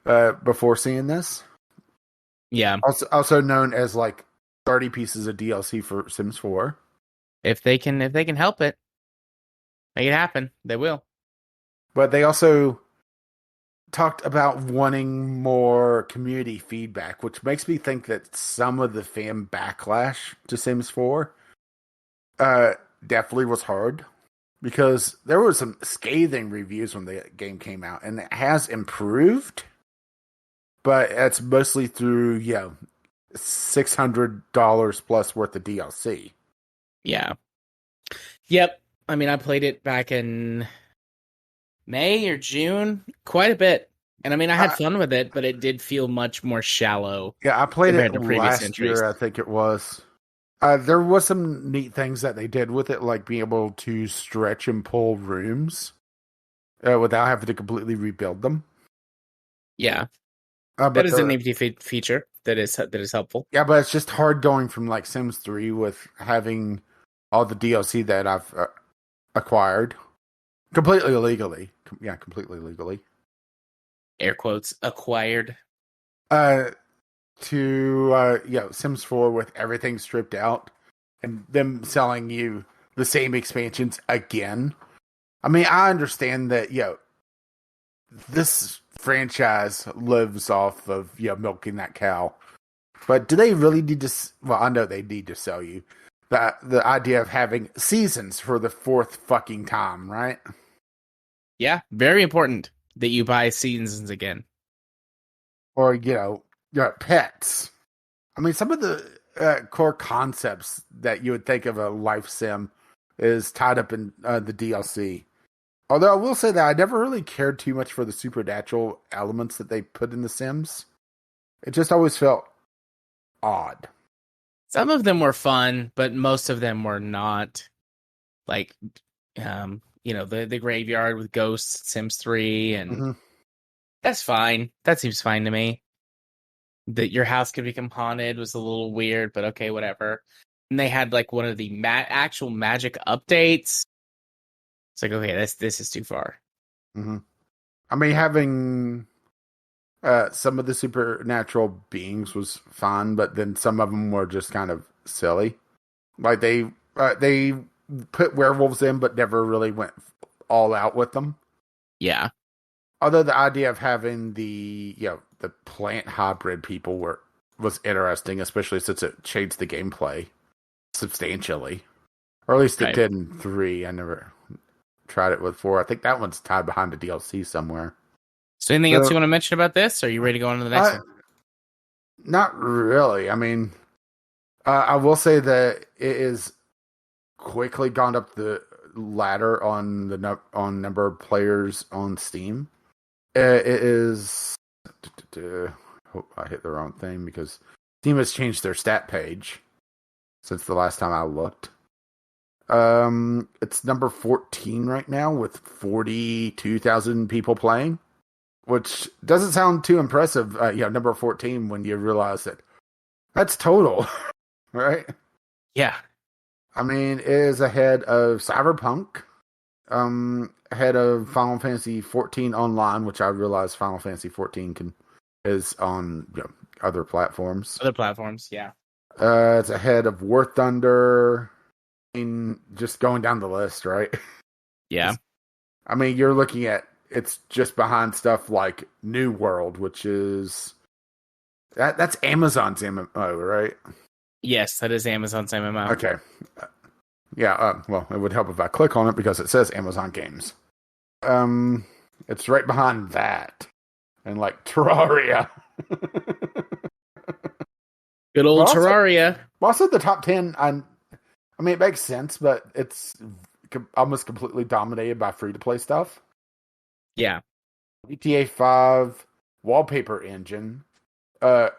[SPEAKER 2] before seeing this.
[SPEAKER 1] Yeah.
[SPEAKER 2] Also known as like 30 pieces of DLC for Sims 4.
[SPEAKER 1] If they can help it, make it happen. They will.
[SPEAKER 2] But they also talked about wanting more community feedback, which makes me think that some of the fan backlash to Sims 4 uh, definitely was hard because there were some scathing reviews when the game came out, and it has improved, but it's mostly through, $600 plus worth of DLC.
[SPEAKER 1] Yeah. Yep. I mean, I played it back in May or June, quite a bit. And I mean, I had
[SPEAKER 2] Uh,
[SPEAKER 1] fun with it, but it did feel much more shallow
[SPEAKER 2] yeah, I played it
[SPEAKER 1] compared to previous
[SPEAKER 2] last
[SPEAKER 1] entries.
[SPEAKER 2] year, I think it was. There was some neat things that they did with it, like being able to stretch and pull rooms without having to completely rebuild them.
[SPEAKER 1] Yeah, that
[SPEAKER 2] But
[SPEAKER 1] is a nifty feature that is helpful.
[SPEAKER 2] yeah, but it's just hard going from like Sims 3 with having all the DLC that I've acquired completely legally. Yeah, completely legally.
[SPEAKER 1] Air quotes acquired.
[SPEAKER 2] Uh, to Sims 4 with everything stripped out and them selling you the same expansions again. I mean, I understand that this franchise lives off of milking that cow, but do they really need to? Well, I know they need to sell you the idea of having seasons for the fourth fucking time, right?
[SPEAKER 1] Yeah, very important that you buy seasons again.
[SPEAKER 2] Or pets. I mean, some of the core concepts that you would think of a life sim is tied up in the DLC. Although I will say that I never really cared too much for the supernatural elements that they put in The Sims. It just always felt odd.
[SPEAKER 1] Some of them were fun, but most of them were not. Like, the graveyard with ghosts, Sims 3, and
[SPEAKER 2] Hmm.
[SPEAKER 1] that's fine. That seems fine to me. That your house could become haunted was a little weird, but okay, whatever. And they had like one of the actual magic updates. It's like, okay, this is too far.
[SPEAKER 2] Hmm. I mean, having some of the supernatural beings was fun, but then some of them were just kind of silly. Like they put werewolves in, but never really went all out with them.
[SPEAKER 1] Yeah.
[SPEAKER 2] Although the idea of having the plant hybrid people was interesting, especially since it changed the gameplay substantially, or at least it
[SPEAKER 1] Right.
[SPEAKER 2] did in 3. I never tried it with 4. I think that one's tied behind the DLC somewhere.
[SPEAKER 1] So anything else you
[SPEAKER 2] So,
[SPEAKER 1] want to mention about this? Or are you ready to go on to the next
[SPEAKER 2] I
[SPEAKER 1] one?
[SPEAKER 2] not really. I mean, I will say that it is quickly gone up the ladder on on number of players on Steam. It is. Hope I hit the wrong thing because Steam has changed their stat page since the last time I looked. It's number 14 right now with 42,000 people playing, which doesn't sound too impressive. Number 14 when you realize that that's total, right?
[SPEAKER 1] Yeah.
[SPEAKER 2] I mean, it is ahead of Cyberpunk, ahead of Final Fantasy 14 Online, which I realize Final Fantasy 14 is on other platforms.
[SPEAKER 1] Other platforms, yeah.
[SPEAKER 2] It's ahead of War Thunder. I mean, just going down the list, right?
[SPEAKER 1] Yeah.
[SPEAKER 2] I mean, you're looking at it's just behind stuff like New World, which is that's Amazon's MMO, right?
[SPEAKER 1] Yes, that is Amazon's MMO.
[SPEAKER 2] Okay. Yeah, well, it would help if I click on it because it says Amazon Games. Um, it's right behind that, and like Terraria.
[SPEAKER 1] Good
[SPEAKER 2] but
[SPEAKER 1] old
[SPEAKER 2] also,
[SPEAKER 1] Terraria.
[SPEAKER 2] also the top 10. I mean, it makes sense, but it's almost completely dominated by free to play stuff.
[SPEAKER 1] Yeah.
[SPEAKER 2] GTA 5 wallpaper engine. Uh,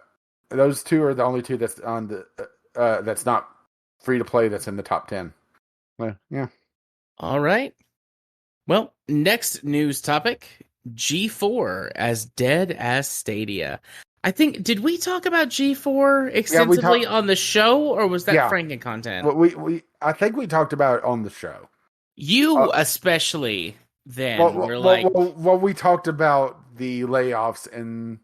[SPEAKER 2] those two are the only two that's on the that's not free to play. That's in the top 10. Yeah.
[SPEAKER 1] All right. Well, next news topic, G4 as Dead as Stadia. I think, did we talk about G4
[SPEAKER 2] Yeah, we
[SPEAKER 1] extensively
[SPEAKER 2] talked.
[SPEAKER 1] on the show, or was that
[SPEAKER 2] Yeah,
[SPEAKER 1] Franken content?
[SPEAKER 2] we I think we talked about it on the show.
[SPEAKER 1] You
[SPEAKER 2] Uh,
[SPEAKER 1] especially then were like,
[SPEAKER 2] we talked about the layoffs, and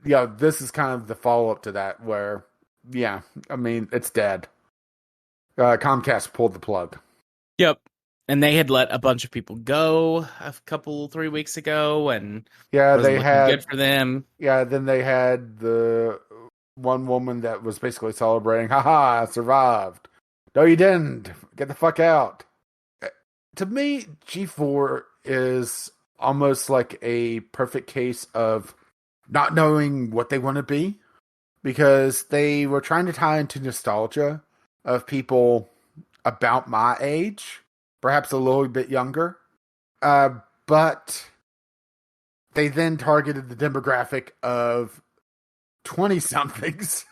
[SPEAKER 2] yeah, this is kind of the follow up to that. Where, yeah, I mean, it's dead. Comcast pulled the plug.
[SPEAKER 1] yep. And they had let a bunch of people go 3 weeks ago, and
[SPEAKER 2] Yeah,
[SPEAKER 1] wasn't
[SPEAKER 2] they
[SPEAKER 1] looking good
[SPEAKER 2] had.
[SPEAKER 1] for them.
[SPEAKER 2] Yeah, then they had the one woman that was basically celebrating. Haha, I survived. No, you didn't. Get the fuck out. To me, G4 is almost like a perfect case of not knowing what they want to be because they were trying to tie into nostalgia of people about my age, perhaps a little bit younger. But they then targeted the demographic of 20 somethings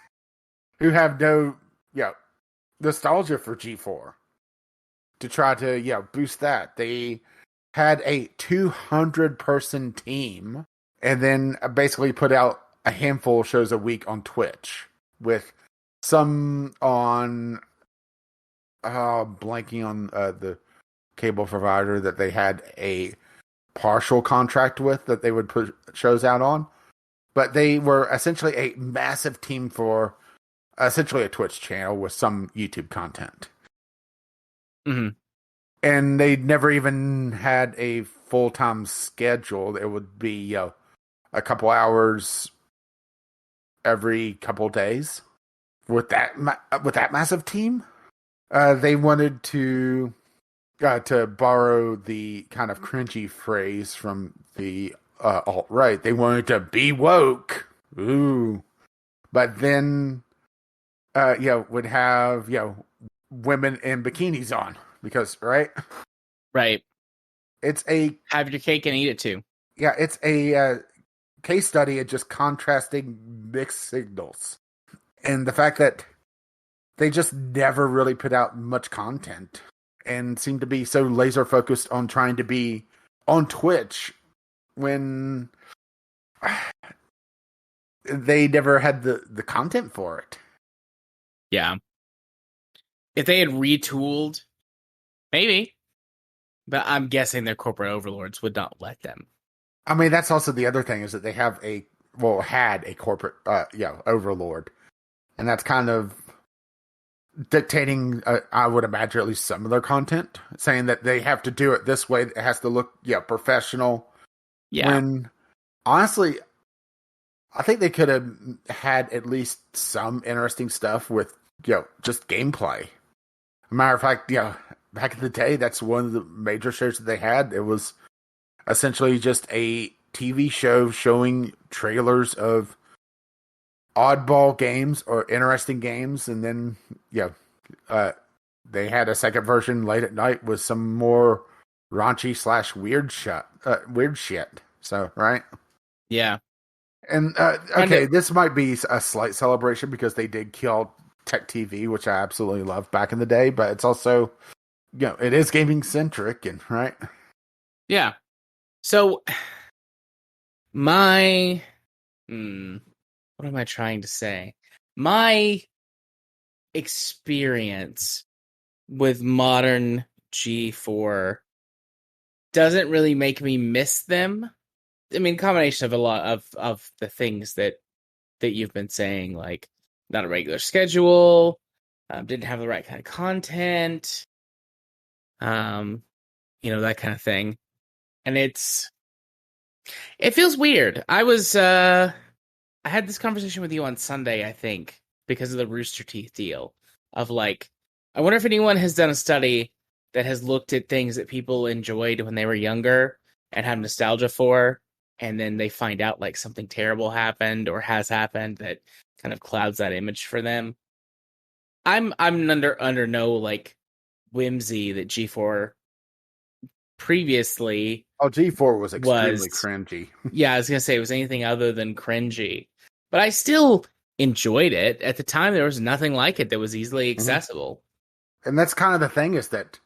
[SPEAKER 2] who have no, nostalgia for G4 to try to, boost that. They had a 200-person team and then basically put out a handful of shows a week on Twitch with some on blanking on the cable provider that they had a partial contract with that they would put shows out on, but they were essentially a massive team for essentially a Twitch channel with some YouTube content.
[SPEAKER 1] Mm-hmm.
[SPEAKER 2] And they never even had a full-time schedule. It would be a couple hours every couple days with that massive team. They wanted to borrow the kind of cringy phrase from the alt right. They wanted to be woke. Ooh, but then would have women in bikinis on because right.
[SPEAKER 1] Right.
[SPEAKER 2] It's a
[SPEAKER 1] Have your cake and eat it too.
[SPEAKER 2] yeah, it's a case study of just contrasting mixed signals, and the fact that they just never really put out much content and seem to be so laser focused on trying to be on Twitch when they never had the content for it.
[SPEAKER 1] Yeah. If they had retooled, maybe. But I'm guessing their corporate overlords would not let them.
[SPEAKER 2] I mean, that's also the other thing is that they have had a corporate, overlord. And that's kind of dictating, I would imagine, at least some of their content, saying that they have to do it this way. It has to look, professional.
[SPEAKER 1] Yeah.
[SPEAKER 2] When, honestly, I think they could have had at least some interesting stuff with, just gameplay. Matter of fact, back in the day, that's one of the major shows that they had. It was essentially just a TV show showing trailers of oddball games or interesting games, and then they had a second version late at night with some more raunchy / weird shit. So right,
[SPEAKER 1] Yeah.
[SPEAKER 2] and okay, this might be a slight celebration because they did kill Tech TV, which I absolutely loved back in the day, but it's also it is gaming centric, and right.
[SPEAKER 1] Yeah. So my what am I trying to say? My experience with modern G4 doesn't really make me miss them. I mean, combination of a lot of the things that you've been saying, like not a regular schedule, didn't have the right kind of content, that kind of thing. And it feels weird. I had this conversation with you on Sunday, I think, because of the Rooster Teeth deal of like, I wonder if anyone has done a study that has looked at things that people enjoyed when they were younger and have nostalgia for, and then they find out like something terrible happened or has happened that kind of clouds that image for them. I'm under no like whimsy that G4 previously
[SPEAKER 2] G4 was extremely
[SPEAKER 1] was.
[SPEAKER 2] cringy.
[SPEAKER 1] Yeah, I was gonna say it was anything other than cringy, but I still enjoyed it. At the time, there was nothing like it that was easily accessible.
[SPEAKER 2] And that's kind of the thing is that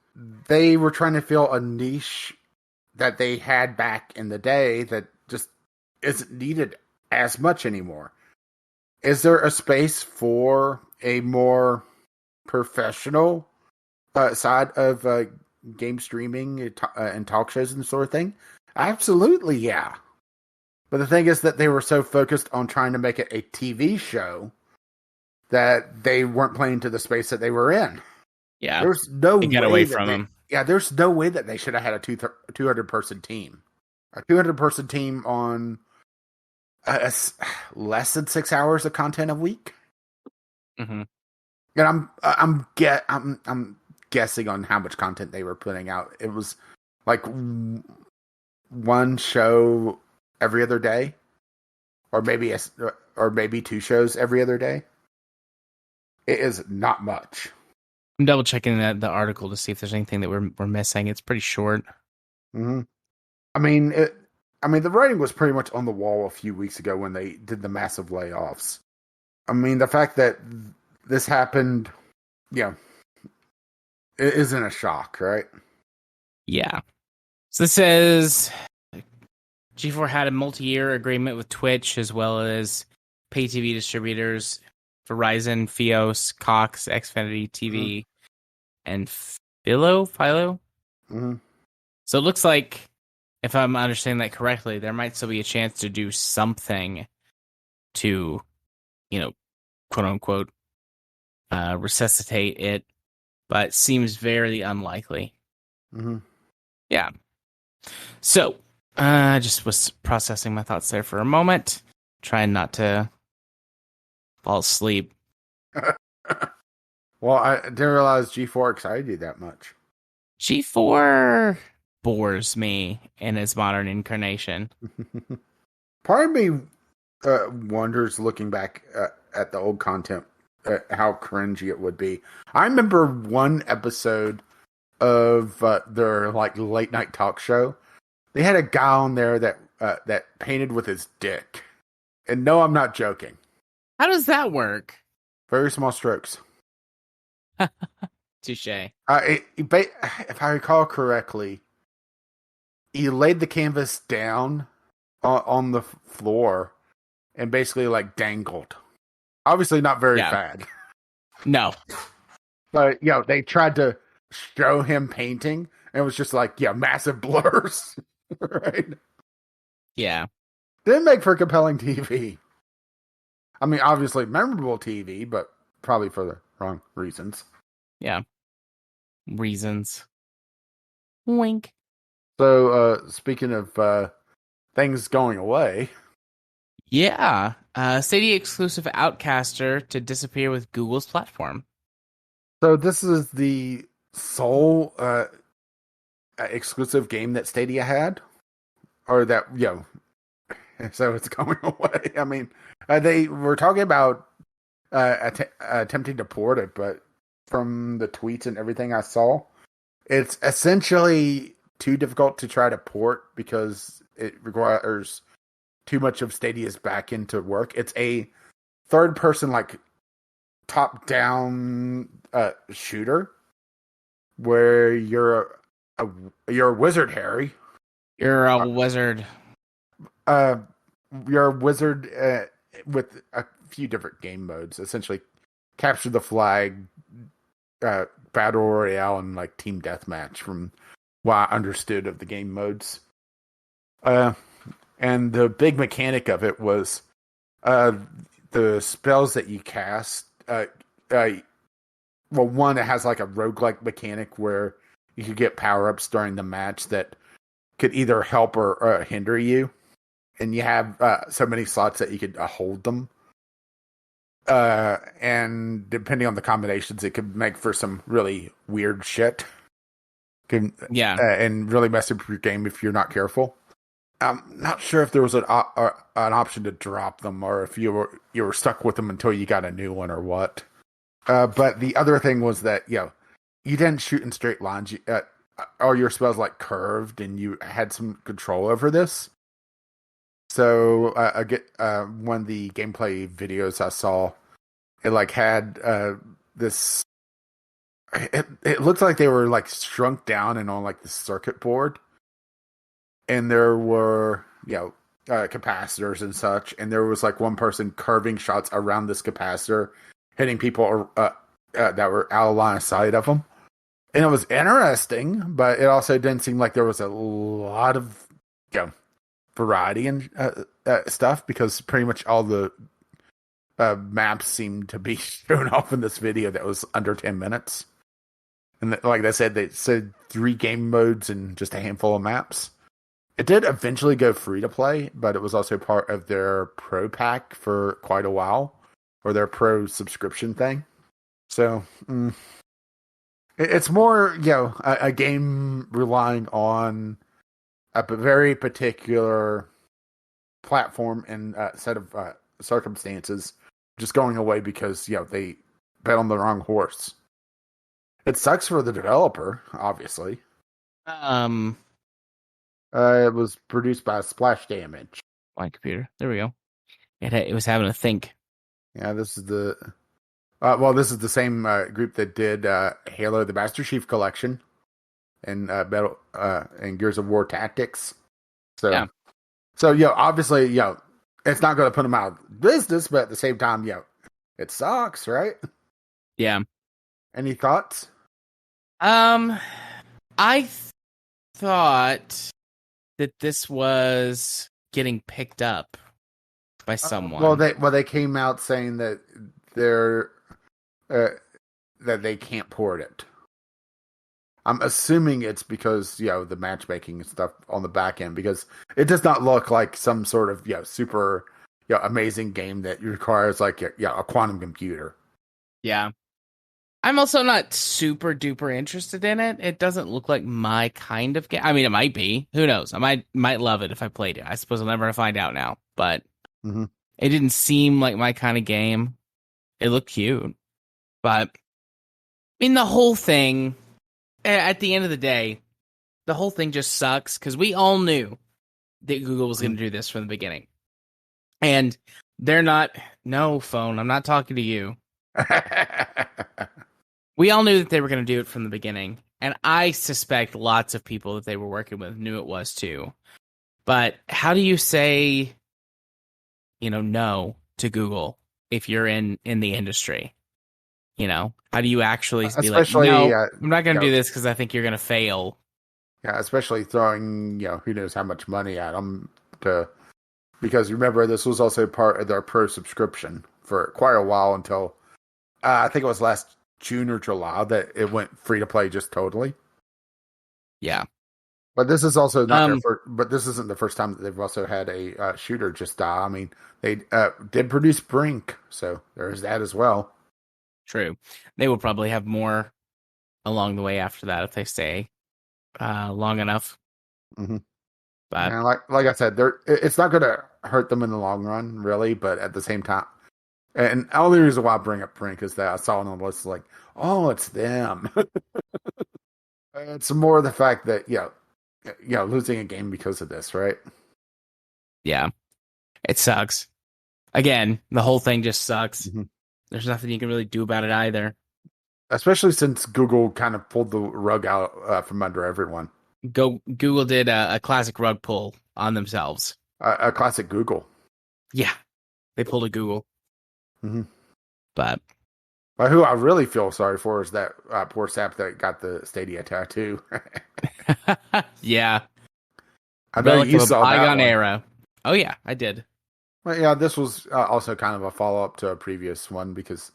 [SPEAKER 2] they were trying to fill a niche that they had back in the day that just isn't needed as much anymore. Is there a space for a more professional side of game streaming and talk shows and sort of thing? Absolutely, yeah. But the thing is that they were so focused on trying to make it a TV show that they weren't playing to the space that they were in.
[SPEAKER 1] Yeah,
[SPEAKER 2] there's no way
[SPEAKER 1] get away from them.
[SPEAKER 2] Yeah, there's no way that they should have had a 200-person team. A 200-person team on less than 6 hours of content a week.
[SPEAKER 1] Mm-hmm.
[SPEAKER 2] And I'm guessing on how much content they were putting out. It was like one show every other day, or maybe two shows every other day. It is not much.
[SPEAKER 1] I'm double checking the article to see if there's anything that we're missing. It's pretty short.
[SPEAKER 2] Mm-hmm. I mean, the writing was pretty much on the wall a few weeks ago when they did the massive layoffs. I mean, the fact that this happened, it isn't a shock, right?
[SPEAKER 1] Yeah. So this says G4 had a multi-year agreement with Twitch as well as pay TV distributors, Verizon, Fios, Cox, Xfinity TV, and Philo.
[SPEAKER 2] Mm-hmm.
[SPEAKER 1] So it looks like, if I'm understanding that correctly, there might still be a chance to do something to, quote unquote, resuscitate it, but seems very unlikely.
[SPEAKER 2] Mm-hmm.
[SPEAKER 1] Yeah. So I just was processing my thoughts there for a moment, trying not to fall asleep.
[SPEAKER 2] Well, I didn't realize G4 excited you that much.
[SPEAKER 1] G4 bores me in its modern incarnation.
[SPEAKER 2] Part of me wonders, looking back at the old content, how cringy it would be. I remember one episode of their like late night talk show, they had a guy on there that painted with his dick. And no, I'm not joking.
[SPEAKER 1] How does that work?
[SPEAKER 2] Very small strokes.
[SPEAKER 1] Touche.
[SPEAKER 2] If I recall correctly, he laid the canvas down on the floor and basically like dangled. Obviously, not very bad.
[SPEAKER 1] No.
[SPEAKER 2] But they tried to show him painting, and it was just like massive blurs, right?
[SPEAKER 1] Yeah.
[SPEAKER 2] Didn't make for compelling TV. I mean, obviously memorable TV, but probably for the wrong reasons.
[SPEAKER 1] Yeah. Reasons. Wink.
[SPEAKER 2] So, speaking of things going away.
[SPEAKER 1] Yeah. Stadia exclusive Outcaster to disappear with Google's platform. So
[SPEAKER 2] this is the sole exclusive game that Stadia had? Or that, so it's going away. I mean, they were talking about attempting to port it, but from the tweets and everything I saw, it's essentially too difficult to try to port because it requires too much of Stadia's backend to work. It's a third-person, like, top-down shooter where you're a wizard, Harry.
[SPEAKER 1] You're a wizard.
[SPEAKER 2] You're a wizard with a few different game modes. Essentially, capture the flag, battle royale, and like team deathmatch. From what I understood of the game modes, and the big mechanic of it was the spells that you cast. Well, one, it has like a roguelike mechanic where you could get power ups during the match that could either help or hinder you. And you have so many slots that you could hold them. And depending on the combinations, it could make for some really weird shit. And really mess up your game if you're not careful. I'm not sure if there was an option to drop them or if you were stuck with them until you got a new one or what. But the other thing was that, you didn't shoot in straight lines. All your spells like curved and you had some control over this. So one of the gameplay videos I saw, it like had this. It looked like they were like shrunk down and on like the circuit board, and there were capacitors and such, and there was like one person curving shots around this capacitor, hitting people that were out of line of sight of them, and it was interesting, but it also didn't seem like there was a lot of variety and stuff, because pretty much all the maps seemed to be shown off in this video that was under 10 minutes. And like I said, they said 3 game modes and just a handful of maps. It did eventually go free to play, but it was also part of their Pro pack for quite a while, or their Pro subscription thing. So it's more, a game relying on a very particular platform and set of circumstances just going away because they bet on the wrong horse. It sucks for the developer, obviously. It was produced by Splash Damage.
[SPEAKER 1] My computer. There we go. It was having to think.
[SPEAKER 2] Yeah, this is this is the same group that did Halo: The Master Chief Collection and and Gears of War Tactics. So obviously, it's not going to put them out of business, but at the same time, it sucks, right?
[SPEAKER 1] Yeah.
[SPEAKER 2] Any thoughts?
[SPEAKER 1] I thought that this was getting picked up by someone.
[SPEAKER 2] They came out saying that they're that they can't port it. I'm assuming it's because the matchmaking and stuff on the back end, because it does not look like some sort of super amazing game that requires like a quantum computer.
[SPEAKER 1] Yeah. I'm also not super duper interested in it. It doesn't look like my kind of game. I mean, it might be. Who knows? I might love it if I played it. I suppose I'll never find out now. But It didn't seem like my kind of game. It looked cute. But, I mean, the whole thing, at the end of the day, the whole thing just sucks because we all knew that Google was going to do this from the beginning. And they're not, no, phone, I'm not talking to you. We all knew that they were going to do it from the beginning. And I suspect lots of people that they were working with knew it was too. But how do you say, no to Google if you're in the industry? How do you actually be like,
[SPEAKER 2] especially,
[SPEAKER 1] no, I'm not going to do this because I think you're going to fail.
[SPEAKER 2] yeah, especially throwing, who knows how much money at them because remember, this was also part of their pro subscription for quite a while until I think it was last June or July that it went free to play just totally.
[SPEAKER 1] Yeah.
[SPEAKER 2] But this is also not their first, but this isn't the first time that they've also had a shooter just die. I mean, they did produce Brink, so there's that as well.
[SPEAKER 1] True. They will probably have more along the way after that if they stay long enough.
[SPEAKER 2] Mm-hmm.
[SPEAKER 1] But
[SPEAKER 2] and like I said, it's not going to hurt them in the long run, really. But at the same time, and the only reason why I bring up Brink is that I saw on the list like, oh, it's them. It's more the fact that losing a game because of this, right?
[SPEAKER 1] yeah, it sucks. Again, the whole thing just sucks.
[SPEAKER 2] Mm-hmm.
[SPEAKER 1] There's nothing you can really do about it either.
[SPEAKER 2] Especially since Google kind of pulled the rug out from under everyone.
[SPEAKER 1] Google did a classic rug pull on themselves.
[SPEAKER 2] A classic Google.
[SPEAKER 1] Yeah, they pulled a Google.
[SPEAKER 2] Mm-hmm.
[SPEAKER 1] But
[SPEAKER 2] who I really feel sorry for is that poor sap that got the Stadia tattoo.
[SPEAKER 1] yeah,
[SPEAKER 2] I know you saw that
[SPEAKER 1] Polygon
[SPEAKER 2] one.
[SPEAKER 1] era. Oh yeah, I did.
[SPEAKER 2] Well, yeah, this was also kind of a follow-up to a previous one because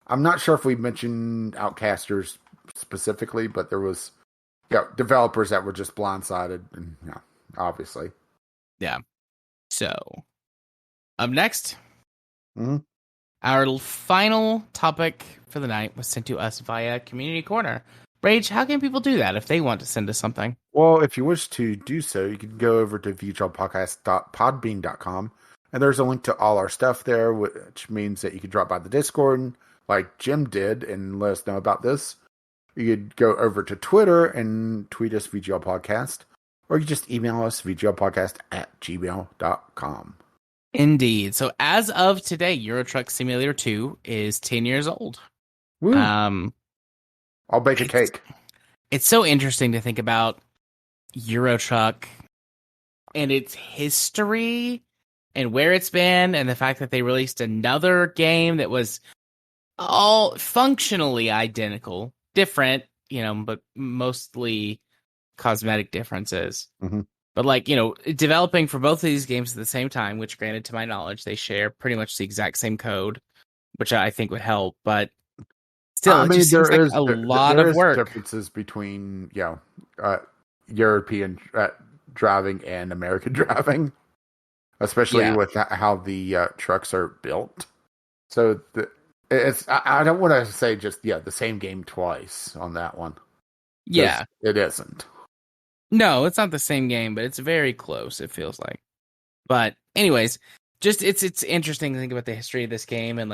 [SPEAKER 2] I'm not sure if we mentioned Outcasters specifically, but there was developers that were just blindsided, and obviously.
[SPEAKER 1] Yeah. So, up next,
[SPEAKER 2] mm-hmm.
[SPEAKER 1] Our final topic for the night was sent to us via Community Corner. Rage, how can people do that if they want to send us something?
[SPEAKER 2] Well, if you wish to do so, you can go over to vglpodcast.podbean.com, and there's a link to all our stuff there, which means that you can drop by the Discord like Jim did and let us know about this. You could go over to Twitter and tweet us VGL Podcast, or you just email us vglpodcast@gmail.com.
[SPEAKER 1] Indeed. So as of today, Euro Truck Simulator 2 is 10 years old.
[SPEAKER 2] Woo. I'll bake a cake.
[SPEAKER 1] It's so interesting to think about Euro Truck and its history and where it's been, and the fact that they released another game that was all functionally identical, different, but mostly cosmetic differences.
[SPEAKER 2] Mm-hmm.
[SPEAKER 1] But developing for both of these games at the same time, which granted to my knowledge, they share pretty much the exact same code, which I think would help. But still, it just seems like a lot of work.
[SPEAKER 2] Differences between European driving and American driving, especially with how the trucks are built. So it's I don't want to say just the same game twice on that one.
[SPEAKER 1] Yeah,
[SPEAKER 2] it isn't.
[SPEAKER 1] No, it's not the same game, but it's very close, it feels like. But anyways, just it's interesting to think about the history of this game and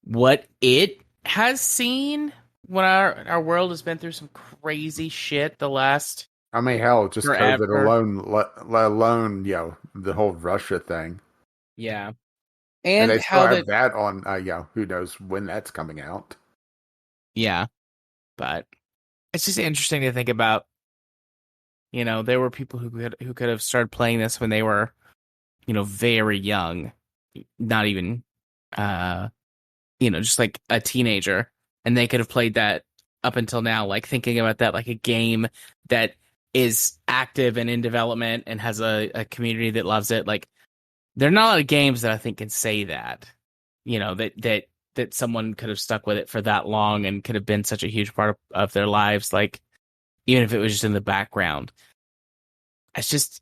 [SPEAKER 1] what it has seen when our world has been through some crazy shit the last
[SPEAKER 2] hell, just
[SPEAKER 1] forever.
[SPEAKER 2] COVID alone, let alone, the whole Russia thing.
[SPEAKER 1] Yeah.
[SPEAKER 2] And they still have that on, who knows when that's coming out.
[SPEAKER 1] Yeah. But it's just interesting to think about. There were people who could have started playing this when they were, very young, not even, just like a teenager, and they could have played that up until now. Thinking about that, like a game that is active and in development and has a community that loves it. There are not a lot of games that I think can say that, that someone could have stuck with it for that long and could have been such a huge part of their lives. Even if it was just in the background. It's just,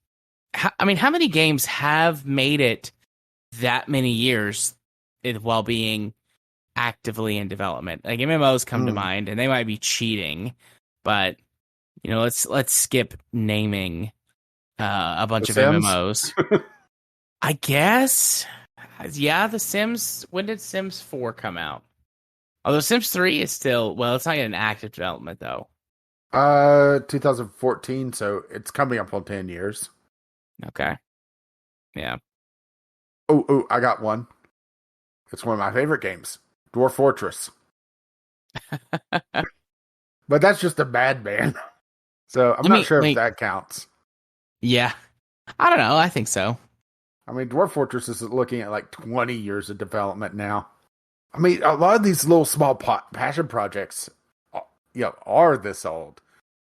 [SPEAKER 1] how many games have made it that many years while being actively in development? MMOs come to mind, and they might be cheating, but let's skip naming a bunch of
[SPEAKER 2] Sims?
[SPEAKER 1] MMOs. I guess, yeah. The Sims. When did Sims 4 come out? Although Sims 3 is still it's not in active development though.
[SPEAKER 2] 2014, so it's coming up on 10 years.
[SPEAKER 1] Okay. Yeah.
[SPEAKER 2] Oh, I got one. It's one of my favorite games, Dwarf Fortress. But that's just a bad man. So I'm
[SPEAKER 1] Let
[SPEAKER 2] not
[SPEAKER 1] me
[SPEAKER 2] sure if
[SPEAKER 1] wait.
[SPEAKER 2] that counts.
[SPEAKER 1] Yeah. I don't know. I think so.
[SPEAKER 2] I mean, Dwarf Fortress is looking at like 20 years of development now. I mean, a lot of these little small passion projects, are this old.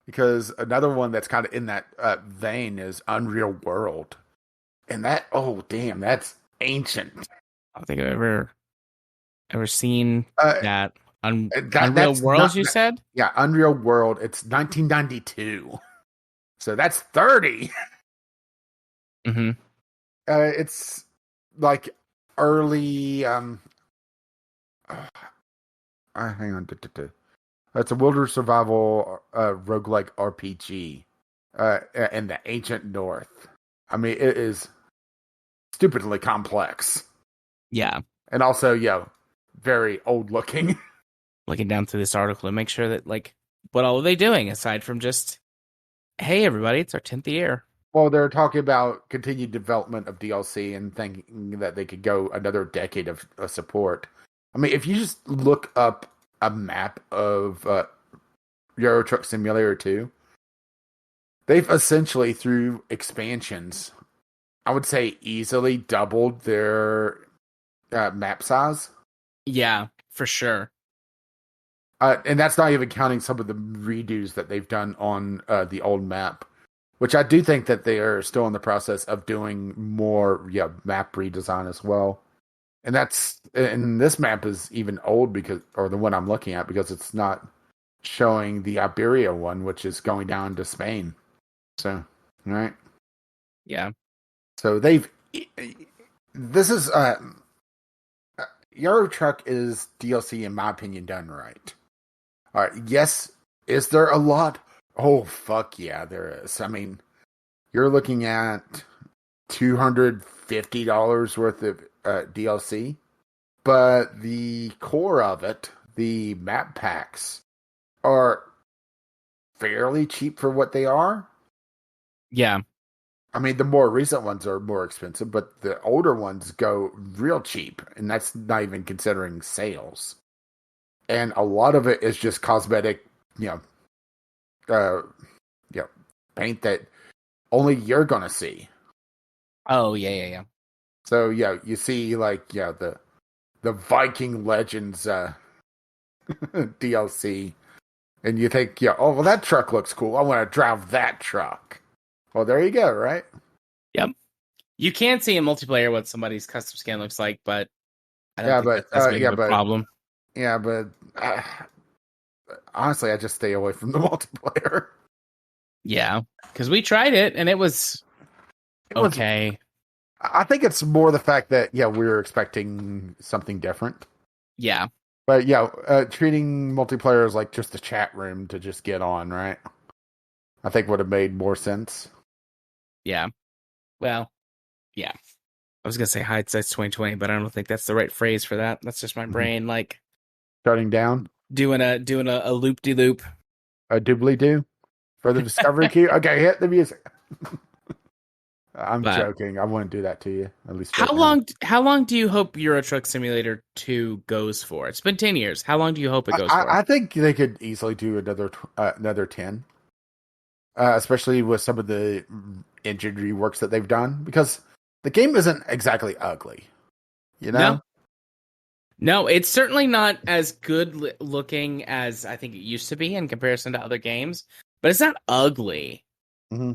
[SPEAKER 2] Because another one that's kind of in that vein is Unreal World, and oh damn, that's ancient.
[SPEAKER 1] I don't think I've ever seen
[SPEAKER 2] Uh,
[SPEAKER 1] that. Unreal
[SPEAKER 2] that's not
[SPEAKER 1] Worlds, you
[SPEAKER 2] that,
[SPEAKER 1] said?
[SPEAKER 2] yeah, Unreal World. It's 1992, so that's 30.
[SPEAKER 1] Mm-hmm.
[SPEAKER 2] It's like early. Hang on. It's a wilderness survival roguelike RPG in the ancient north. I mean, it is stupidly complex.
[SPEAKER 1] Yeah.
[SPEAKER 2] And also, very old looking.
[SPEAKER 1] Looking down through this article to make sure that, like, what all are they doing aside from just, hey, everybody, it's our 10th year.
[SPEAKER 2] Well, they're talking about continued development of DLC and thinking that they could go another decade of support. I mean, if you just look up a map of Euro Truck Simulator 2, they've essentially, through expansions, I would say easily doubled their map size.
[SPEAKER 1] Yeah, for sure.
[SPEAKER 2] And that's not even counting some of the redos that they've done on the old map, which I do think that they are still in the process of doing more, map redesign as well. And this map is even old or the one I'm looking at, because it's not showing the Iberia one, which is going down to Spain. So, right.
[SPEAKER 1] Yeah.
[SPEAKER 2] So this is, Euro Truck is DLC, in my opinion, done right. All right. Yes. Is there a lot? Oh, fuck yeah, there is. I mean, you're looking at $250 worth of DLC, but the core of it, the map packs, are fairly cheap for what they are.
[SPEAKER 1] Yeah.
[SPEAKER 2] I mean, the more recent ones are more expensive, but the older ones go real cheap, and that's not even considering sales. And a lot of it is just cosmetic, you know, uh, paint that only you're gonna see.
[SPEAKER 1] Oh, yeah.
[SPEAKER 2] So you see like the Viking Legends DLC, and you think, oh well, that truck looks cool. I want to drive that truck. Well, there you go, right?
[SPEAKER 1] Yep. You can see in multiplayer what somebody's custom skin looks like, but I don't
[SPEAKER 2] Yeah,
[SPEAKER 1] think
[SPEAKER 2] but
[SPEAKER 1] that's as big of a problem.
[SPEAKER 2] yeah, but honestly, I just stay away from the multiplayer.
[SPEAKER 1] Yeah. Because we tried it and it was
[SPEAKER 2] It was.
[SPEAKER 1] okay.
[SPEAKER 2] I think it's more the fact that we were expecting something different.
[SPEAKER 1] Yeah.
[SPEAKER 2] But treating multiplayer as like just a chat room to just get on, right? I think would have made more sense.
[SPEAKER 1] Yeah. Well, yeah. I was gonna say hindsight's 2020, but I don't think that's the right phrase for that. That's just my brain, like
[SPEAKER 2] Shutting down
[SPEAKER 1] doing a loop de loop.
[SPEAKER 2] a doobly doo for the discovery queue. Okay, hit the music. I'm
[SPEAKER 1] But
[SPEAKER 2] joking. I wouldn't do that to you, at least right now.
[SPEAKER 1] how long do you hope Euro Truck Simulator 2 goes for? It's been 10 years. How long do you hope it goes for?
[SPEAKER 2] I think they could easily do another 10, especially with some of the engine reworks that they've done, because the game isn't exactly ugly, you know?
[SPEAKER 1] No. No, it's certainly not as good looking as I think it used to be in comparison to other games, but it's not ugly.
[SPEAKER 2] Mm-hmm.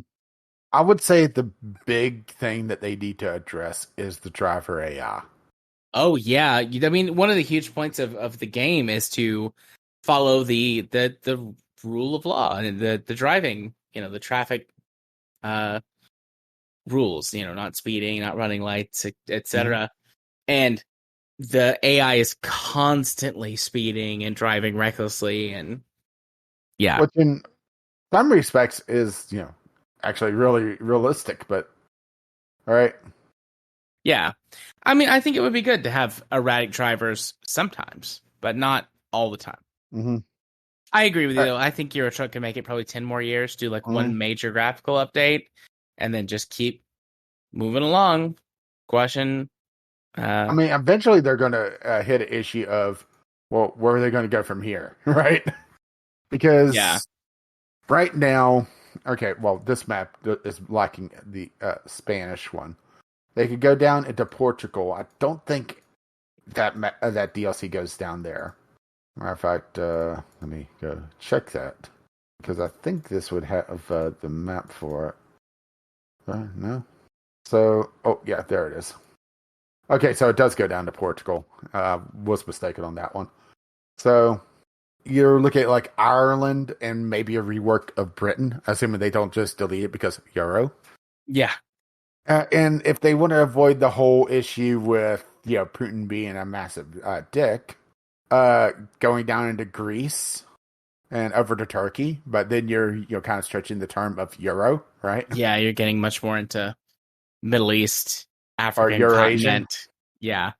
[SPEAKER 2] I would say the big thing that they need to address is the driver AI.
[SPEAKER 1] Oh yeah, I mean one of the huge points of the game is to follow the rule of law and the driving, the traffic rules, not speeding, not running lights,
[SPEAKER 2] Mm-hmm.
[SPEAKER 1] etc. And the AI is constantly speeding and driving recklessly, and yeah.
[SPEAKER 2] Which in some respects is, actually really realistic, but all right.
[SPEAKER 1] Yeah. I mean, I think it would be good to have erratic drivers sometimes, but not all the time.
[SPEAKER 2] Mm-hmm.
[SPEAKER 1] I agree with you,
[SPEAKER 2] Uh,
[SPEAKER 1] though. I think Euro Truck can make it probably 10 more years, do like
[SPEAKER 2] mm,
[SPEAKER 1] one major graphical update, and then just keep moving along. Question.
[SPEAKER 2] I
[SPEAKER 1] Uh,
[SPEAKER 2] mean, eventually they're going to hit an issue of, well, where are they going to go from here, right?
[SPEAKER 1] yeah.
[SPEAKER 2] Because right now, okay, well, this map is lacking the Spanish one. They could go down into Portugal. I don't think that DLC goes down there. Matter of fact, let me go check that because I think this would have the map for it. No. So, oh yeah, there it is. Okay, so it does go down to Portugal. Was mistaken on that one. So you're looking at like Ireland and maybe a rework of Britain, assuming they don't just delete it because Euro.
[SPEAKER 1] Yeah.
[SPEAKER 2] And if they want to avoid the whole issue with Putin being a massive dick, going down into Greece and over to Turkey, but then you're kind of stretching the term of Euro, right?
[SPEAKER 1] Yeah, you're getting much more into Middle East,
[SPEAKER 2] Or
[SPEAKER 1] African
[SPEAKER 2] Eurasian.
[SPEAKER 1] continent. Yeah.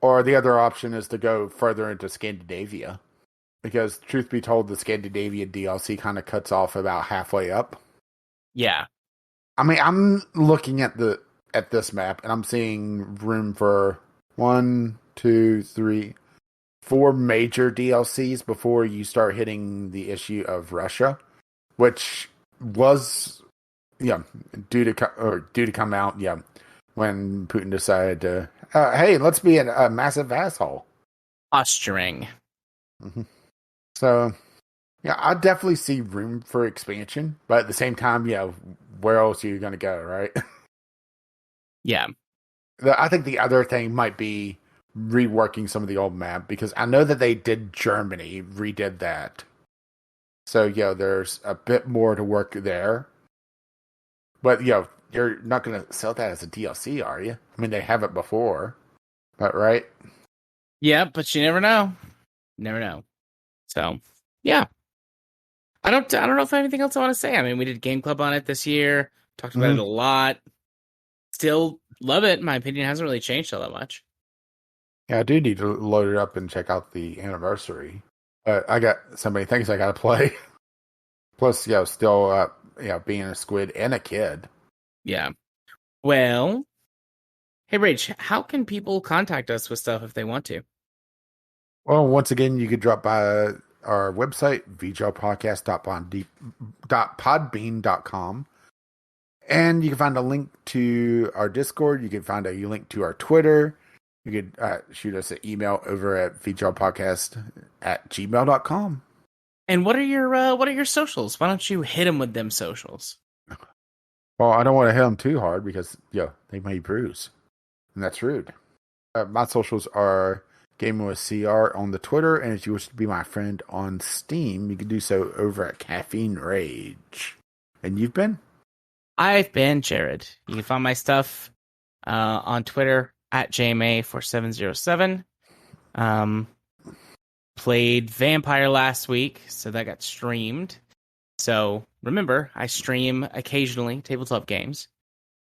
[SPEAKER 2] Or the other option is to go further into Scandinavia. Because truth be told, the Scandinavian DLC kind of cuts off about halfway up.
[SPEAKER 1] Yeah.
[SPEAKER 2] I mean, I'm looking at this map and I'm seeing room for 4 major DLCs before you start hitting the issue of Russia, which was due to come out when Putin decided to hey, let's be a massive asshole.
[SPEAKER 1] Posturing.
[SPEAKER 2] Mm-hmm. So yeah, I definitely see room for expansion, but at the same time, where else are you going to go, right?
[SPEAKER 1] Yeah.
[SPEAKER 2] I think the other thing might be reworking some of the old map because I know that they did Germany, redid that. So, there's a bit more to work there. But, you're not going to sell that as a DLC, are you? I mean, they have it before, but right?
[SPEAKER 1] Yeah, but you never know. Never know. So, yeah. I don't know if I have anything else I want to say. I mean, we did Game Club on it this year. Talked about it a
[SPEAKER 2] Mm-hmm.
[SPEAKER 1] lot. Still love it. My opinion hasn't really changed all that much.
[SPEAKER 2] Yeah, I do need to load it up and check out the anniversary. I got so many things I got to play. Plus, still, being a squid and a kid.
[SPEAKER 1] Yeah. Well, hey, Rach, how can people contact us with stuff if they want to?
[SPEAKER 2] Well, once again, you could drop by our website, vjpodcast.podbean.com. And you can find a link to our Discord. You can find a link to our Twitter. You could shoot us an email over at vjpodcast@gmail.com.
[SPEAKER 1] And what are your socials? Why don't you hit them with them socials?
[SPEAKER 2] Well, I don't want to hit them too hard because, they may bruise. And that's rude. My socials are Gaming with CR on the Twitter, and if you wish to be my friend on Steam, you can do so over at Caffeine Rage. And you've been?
[SPEAKER 1] I've been Jared. You can find my stuff on Twitter at JMA4707. Played Vampire last week, so that got streamed. So remember, I stream occasionally tabletop games.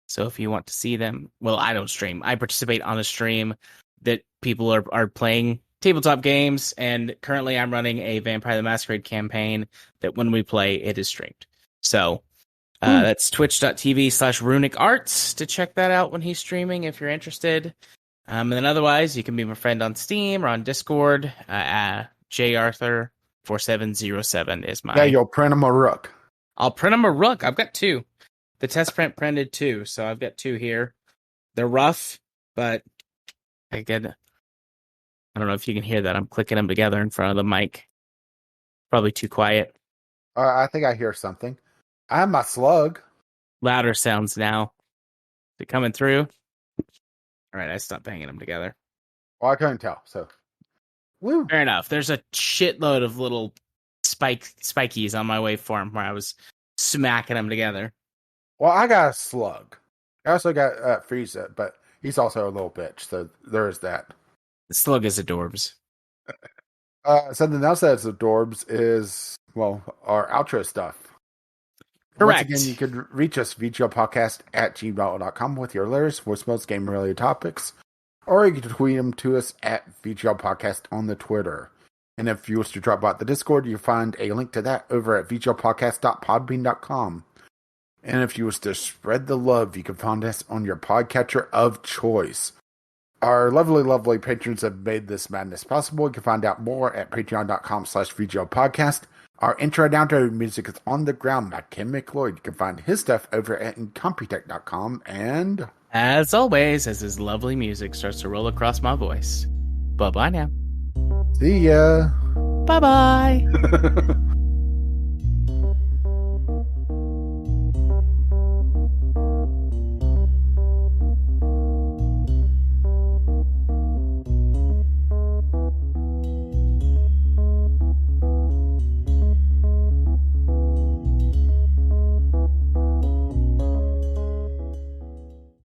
[SPEAKER 1] So if you want to see them, well, I don't stream. I participate on a stream that people are playing tabletop games, and currently I'm running a Vampire the Masquerade campaign that when we play, it is streamed. So that's twitch.tv/runic arts to check that out when he's streaming if you're interested. And then otherwise, you can be my friend on Steam or on Discord. JArthur4707 is my...
[SPEAKER 2] Yeah, you'll print them a rook.
[SPEAKER 1] I'll print them a rook. I've got 2. The test print printed 2, so I've got 2 here. They're rough, but I don't know if you can hear that. I'm clicking them together in front of the mic. Probably too quiet.
[SPEAKER 2] I think I hear something. I have my slug.
[SPEAKER 1] Louder sounds now. Is it coming through? All right, I stopped banging them together.
[SPEAKER 2] Well, I couldn't tell, so. Woo.
[SPEAKER 1] Fair enough. There's a shitload of little spikies on my waveform where I was smacking them together.
[SPEAKER 2] Well, I got a slug. I also got Frieza, but he's also a little bitch, so there's that.
[SPEAKER 1] The slug is adorbs.
[SPEAKER 2] Something else that's adorbs is, well, our outro stuff.
[SPEAKER 1] Correct.
[SPEAKER 2] Once again, you could reach us, vglpodcast@gmail.com with your letters, voicemails, game-related topics, or you can tweet them to us at VGL Podcast on the Twitter. And if you wish to drop by the Discord, you'll find a link to that over at vglpodcast.podbean.com. And if you wish to spread the love, you can find us on your podcatcher of choice. Our lovely, lovely patrons have made this madness possible. You can find out more at patreon.com/vglpodcast. Our intro and outro music is On the Ground by Kim McLeod. You can find his stuff over at Comcast.com. And
[SPEAKER 1] as always, as his lovely music starts to roll across my voice, bye-bye now.
[SPEAKER 2] see ya.
[SPEAKER 1] Bye-bye.